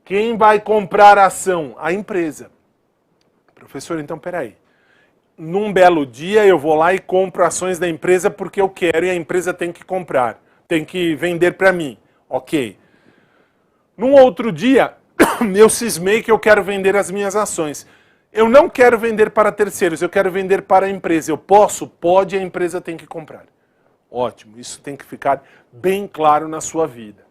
A: Quem vai comprar a ação? A empresa. Professor, então peraí. Num belo dia eu vou lá e compro ações da empresa porque eu quero e a empresa tem que comprar, tem que vender para mim. Ok. Num outro dia, eu cismei que eu quero vender as minhas ações. Eu não quero vender para terceiros, eu quero vender para a empresa. Eu posso? Pode, a empresa tem que comprar. Ótimo, isso tem que ficar bem claro na sua vida.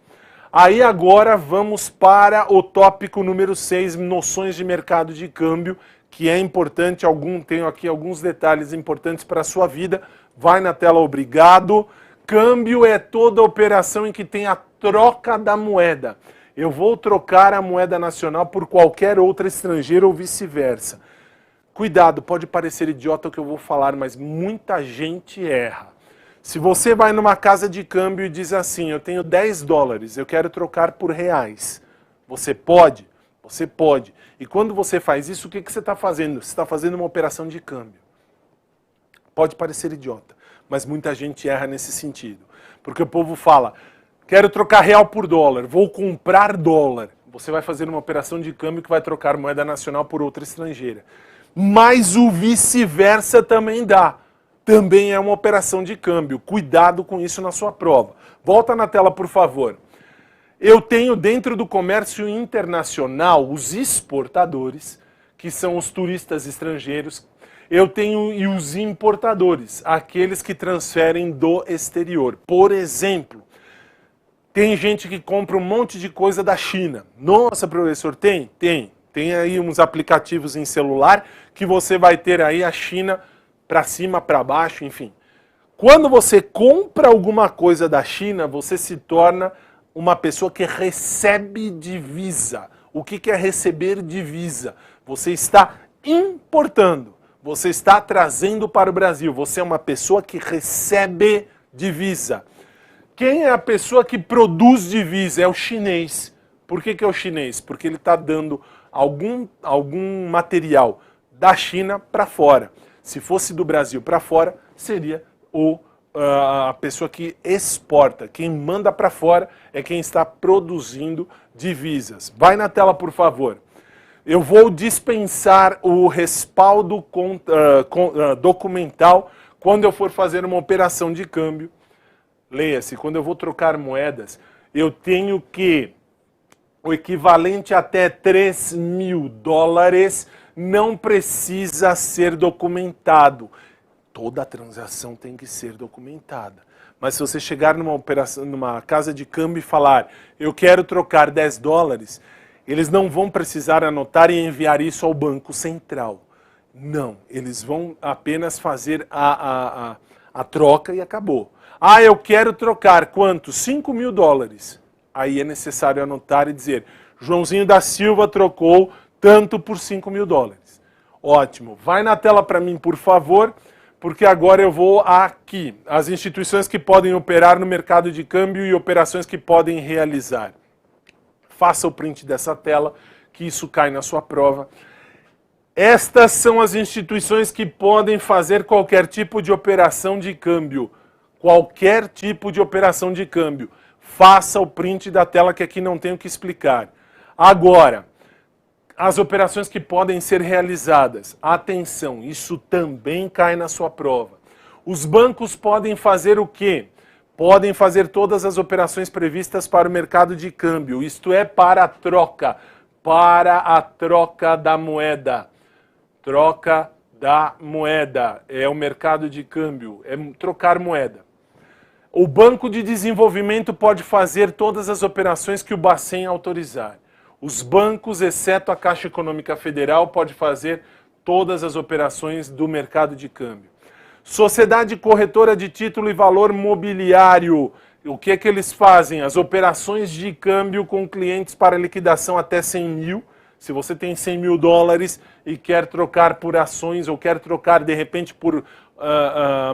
A: Aí agora vamos para o tópico número 6, noções de mercado de câmbio, que é importante, tenho aqui alguns detalhes importantes para a sua vida. Vai na tela, obrigado. Câmbio é toda operação em que tem a troca da moeda. Eu vou trocar a moeda nacional por qualquer outra estrangeira ou vice-versa. Cuidado, pode parecer idiota o que eu vou falar, mas muita gente erra. Se você vai numa casa de câmbio e diz assim, eu tenho $10, eu quero trocar por reais. Você pode? Você pode. E quando você faz isso, o que você está fazendo? Você está fazendo uma operação de câmbio. Pode parecer idiota, mas muita gente erra nesse sentido. Porque o povo fala, quero trocar real por dólar, vou comprar dólar. Você vai fazer uma operação de câmbio que vai trocar moeda nacional por outra estrangeira. Mas o vice-versa também dá. Também é uma operação de câmbio. Cuidado com isso na sua prova. Volta na tela, por favor. Eu tenho dentro do comércio internacional os exportadores, que são os turistas estrangeiros. eu tenho e os importadores, aqueles que transferem do exterior. Por exemplo, tem gente que compra um monte de coisa da China. Nossa, professor, tem? Tem. Tem aí uns aplicativos em celular que você vai ter aí a China para cima, para baixo, enfim. Quando você compra alguma coisa da China, você se torna uma pessoa que recebe divisa. O que é receber divisa? Você está importando, você está trazendo para o Brasil. Você é uma pessoa que recebe divisa. Quem é a pessoa que produz divisa? É o chinês. Por que é o chinês? Porque ele está dando algum material da China para fora. Se fosse do Brasil para fora, seria a pessoa que exporta. Quem manda para fora é quem está produzindo divisas. Vai na tela, por favor. Eu vou dispensar o respaldo documental quando eu for fazer uma operação de câmbio. Leia-se, quando eu vou trocar moedas, eu tenho que o equivalente até 3 mil dólares não precisa ser documentado. Toda transação tem que ser documentada. Mas se você chegar numa operação, numa casa de câmbio e falar, eu quero trocar 10 dólares, eles não vão precisar anotar e enviar isso ao Banco Central. Não, eles vão apenas fazer a troca e acabou. Ah, eu quero trocar quanto? 5 mil dólares. Aí é necessário anotar e dizer, Joãozinho da Silva trocou tanto por 5 mil dólares. Ótimo. Vai na tela para mim, por favor, porque agora eu vou aqui. As instituições que podem operar no mercado de câmbio e operações que podem realizar. Faça o print dessa tela, que isso cai na sua prova. Estas são as instituições que podem fazer qualquer tipo de operação de câmbio. Qualquer tipo de operação de câmbio. Faça o print da tela que aqui não tenho que explicar. Agora, as operações que podem ser realizadas. Atenção, isso também cai na sua prova. Os bancos podem fazer o quê? Podem fazer todas as operações previstas para o mercado de câmbio. Isto é, para a troca da moeda. Troca da moeda. É o mercado de câmbio, é trocar moeda. O Banco de Desenvolvimento pode fazer todas as operações que o Bacen autorizar. Os bancos, exceto a Caixa Econômica Federal, pode fazer todas as operações do mercado de câmbio. Sociedade Corretora de Título e Valor Mobiliário. O que é que eles fazem? As operações de câmbio com clientes para liquidação até 100 mil. Se você tem 100 mil dólares e quer trocar por ações ou quer trocar, de repente, por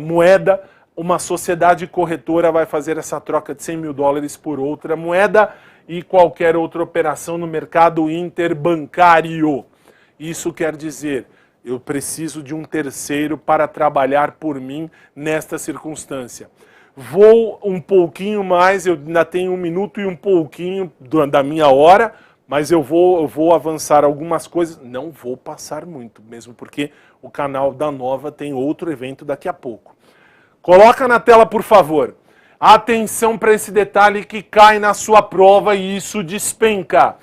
A: moeda, uma sociedade corretora vai fazer essa troca de 100 mil dólares por outra moeda e qualquer outra operação no mercado interbancário. Isso quer dizer, eu preciso de um terceiro para trabalhar por mim nesta circunstância. Vou um pouquinho mais, eu ainda tenho 1 minuto e um pouquinho da minha hora, mas eu vou avançar algumas coisas, não vou passar muito, mesmo porque o canal da Nova tem outro evento daqui a pouco. Coloca na tela, por favor. Atenção para esse detalhe que cai na sua prova e isso despenca.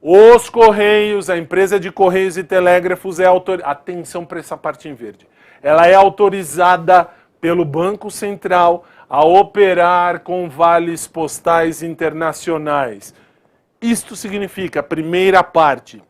A: Os Correios, a empresa de Correios e Telégrafos é autorizada. Atenção para essa parte em verde. Ela é autorizada pelo Banco Central a operar com vales postais internacionais. Isto significa, primeira parte,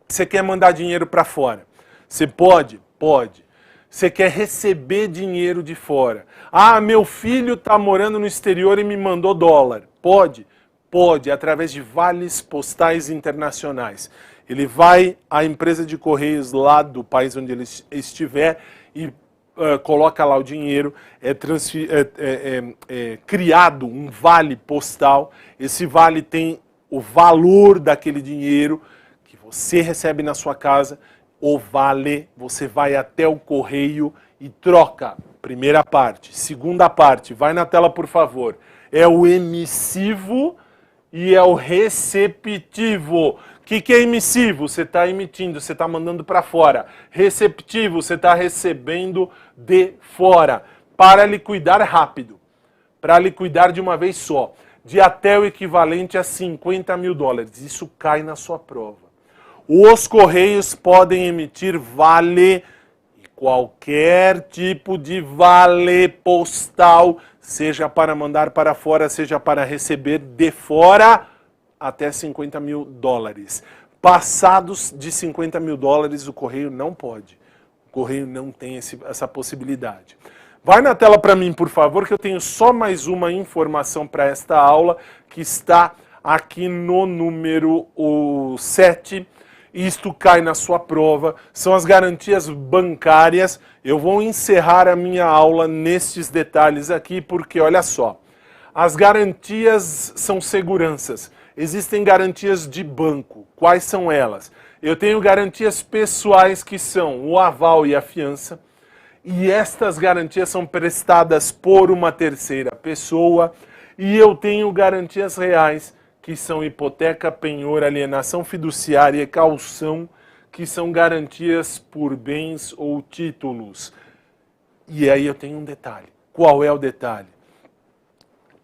A: você quer mandar dinheiro para fora. Você pode? Pode. Você quer receber dinheiro de fora. Ah, meu filho está morando no exterior e me mandou dólar. Pode? Pode, através de vales postais internacionais. Ele vai à empresa de correios lá do país onde ele estiver e coloca lá o dinheiro. É criado um vale postal. Esse vale tem o valor daquele dinheiro que você recebe na sua casa. O vale, você vai até o correio e troca. Primeira parte. Segunda parte, vai na tela, por favor. É o emissivo e é o receptivo. O que é emissivo? Você está emitindo, você está mandando para fora. Receptivo, você está recebendo de fora. Para liquidar rápido. Para liquidar de uma vez só. De até o equivalente a 50 mil dólares. Isso cai na sua prova. Os Correios podem emitir vale qualquer tipo de vale postal, seja para mandar para fora, seja para receber de fora, até 50 mil dólares. Passados de 50 mil dólares, o correio não pode. O correio não tem essa possibilidade. Vai na tela para mim, por favor, que eu tenho só mais uma informação para esta aula, que está aqui no número 7. Isto cai na sua prova, são as garantias bancárias. Eu vou encerrar a minha aula nestes detalhes aqui, porque olha só, as garantias são seguranças. Existem garantias de banco. Quais são elas? Eu tenho garantias pessoais, que são o aval e a fiança. E estas garantias são prestadas por uma terceira pessoa. E eu tenho garantias reais, que são hipoteca, penhor, alienação fiduciária e caução, que são garantias por bens ou títulos. E aí eu tenho um detalhe. Qual é o detalhe?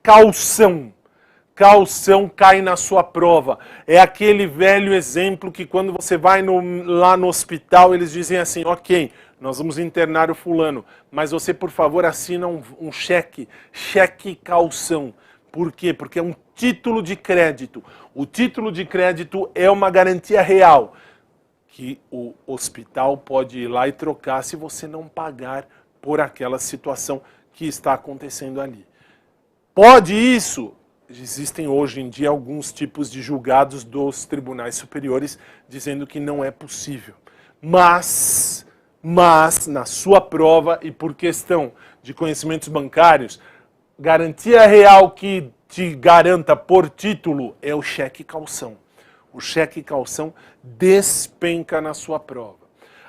A: Caução. Caução cai na sua prova. É aquele velho exemplo que quando você vai lá no hospital, eles dizem assim, ok, nós vamos internar o fulano, mas você, por favor, assina um cheque caução. Por quê? Porque é um título de crédito. O título de crédito é uma garantia real, que o hospital pode ir lá e trocar se você não pagar por aquela situação que está acontecendo ali. Pode isso? Existem hoje em dia alguns tipos de julgados dos tribunais superiores dizendo que não é possível. Mas na sua prova e por questão de conhecimentos bancários, garantia real que te garanta por título é o cheque caução. O cheque caução despenca na sua prova.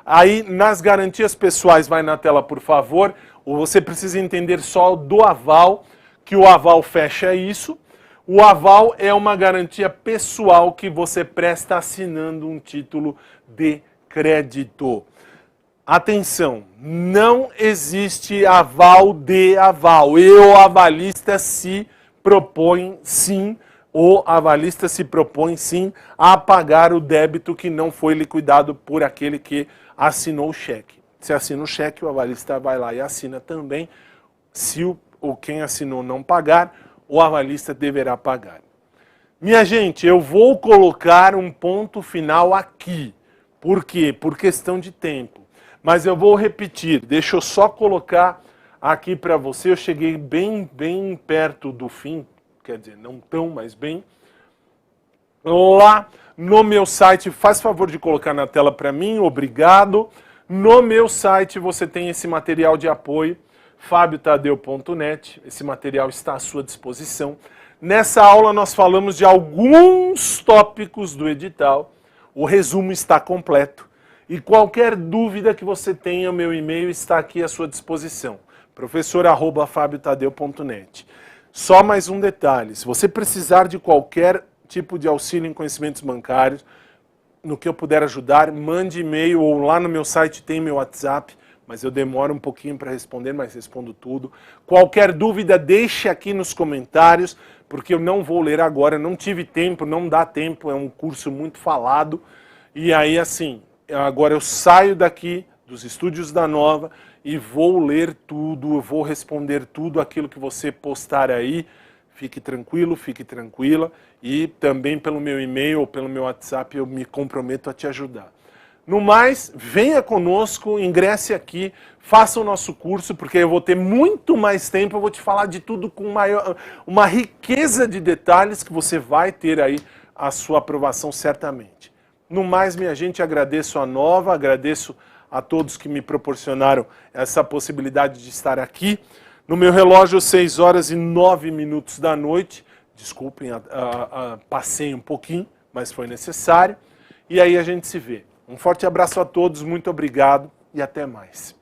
A: Aí, nas garantias pessoais, vai na tela, por favor, você precisa entender só do aval, que o aval fecha isso. O aval é uma garantia pessoal que você presta assinando um título de crédito. Atenção, não existe aval de aval. E o avalista se propõe sim, a pagar o débito que não foi liquidado por aquele que assinou o cheque. Se assina o cheque, o avalista vai lá e assina também. Se quem assinou não pagar, o avalista deverá pagar. Minha gente, eu vou colocar um ponto final aqui. Por quê? Por questão de tempo. Mas eu vou repetir, deixa eu só colocar aqui para você. Eu cheguei bem perto do fim, quer dizer, não tão, mas bem. Lá no meu site, faz favor de colocar na tela para mim, obrigado. No meu site você tem esse material de apoio, fabiotadeu.net, esse material está à sua disposição. Nessa aula nós falamos de alguns tópicos do edital, o resumo está completo. E qualquer dúvida que você tenha, o meu e-mail está aqui à sua disposição, professor@fabiotadeu.net. Só mais um detalhe, se você precisar de qualquer tipo de auxílio em conhecimentos bancários, no que eu puder ajudar, mande e-mail ou lá no meu site tem meu WhatsApp, mas eu demoro um pouquinho para responder, mas respondo tudo. Qualquer dúvida, deixe aqui nos comentários, porque eu não vou ler agora, não tive tempo, não dá tempo, é um curso muito falado. E aí, assim, agora eu saio daqui dos estúdios da Nova e vou ler tudo, eu vou responder tudo aquilo que você postar aí. Fique tranquilo, fique tranquila. E também pelo meu e-mail ou pelo meu WhatsApp eu me comprometo a te ajudar. No mais, venha conosco, ingresse aqui, faça o nosso curso, porque eu vou ter muito mais tempo, eu vou te falar de tudo com uma riqueza de detalhes que você vai ter aí a sua aprovação certamente. No mais, minha gente, agradeço a Nova, agradeço a todos que me proporcionaram essa possibilidade de estar aqui. No meu relógio, 6h09 da noite. Desculpem, passei um pouquinho, mas foi necessário. E aí a gente se vê. Um forte abraço a todos, muito obrigado e até mais.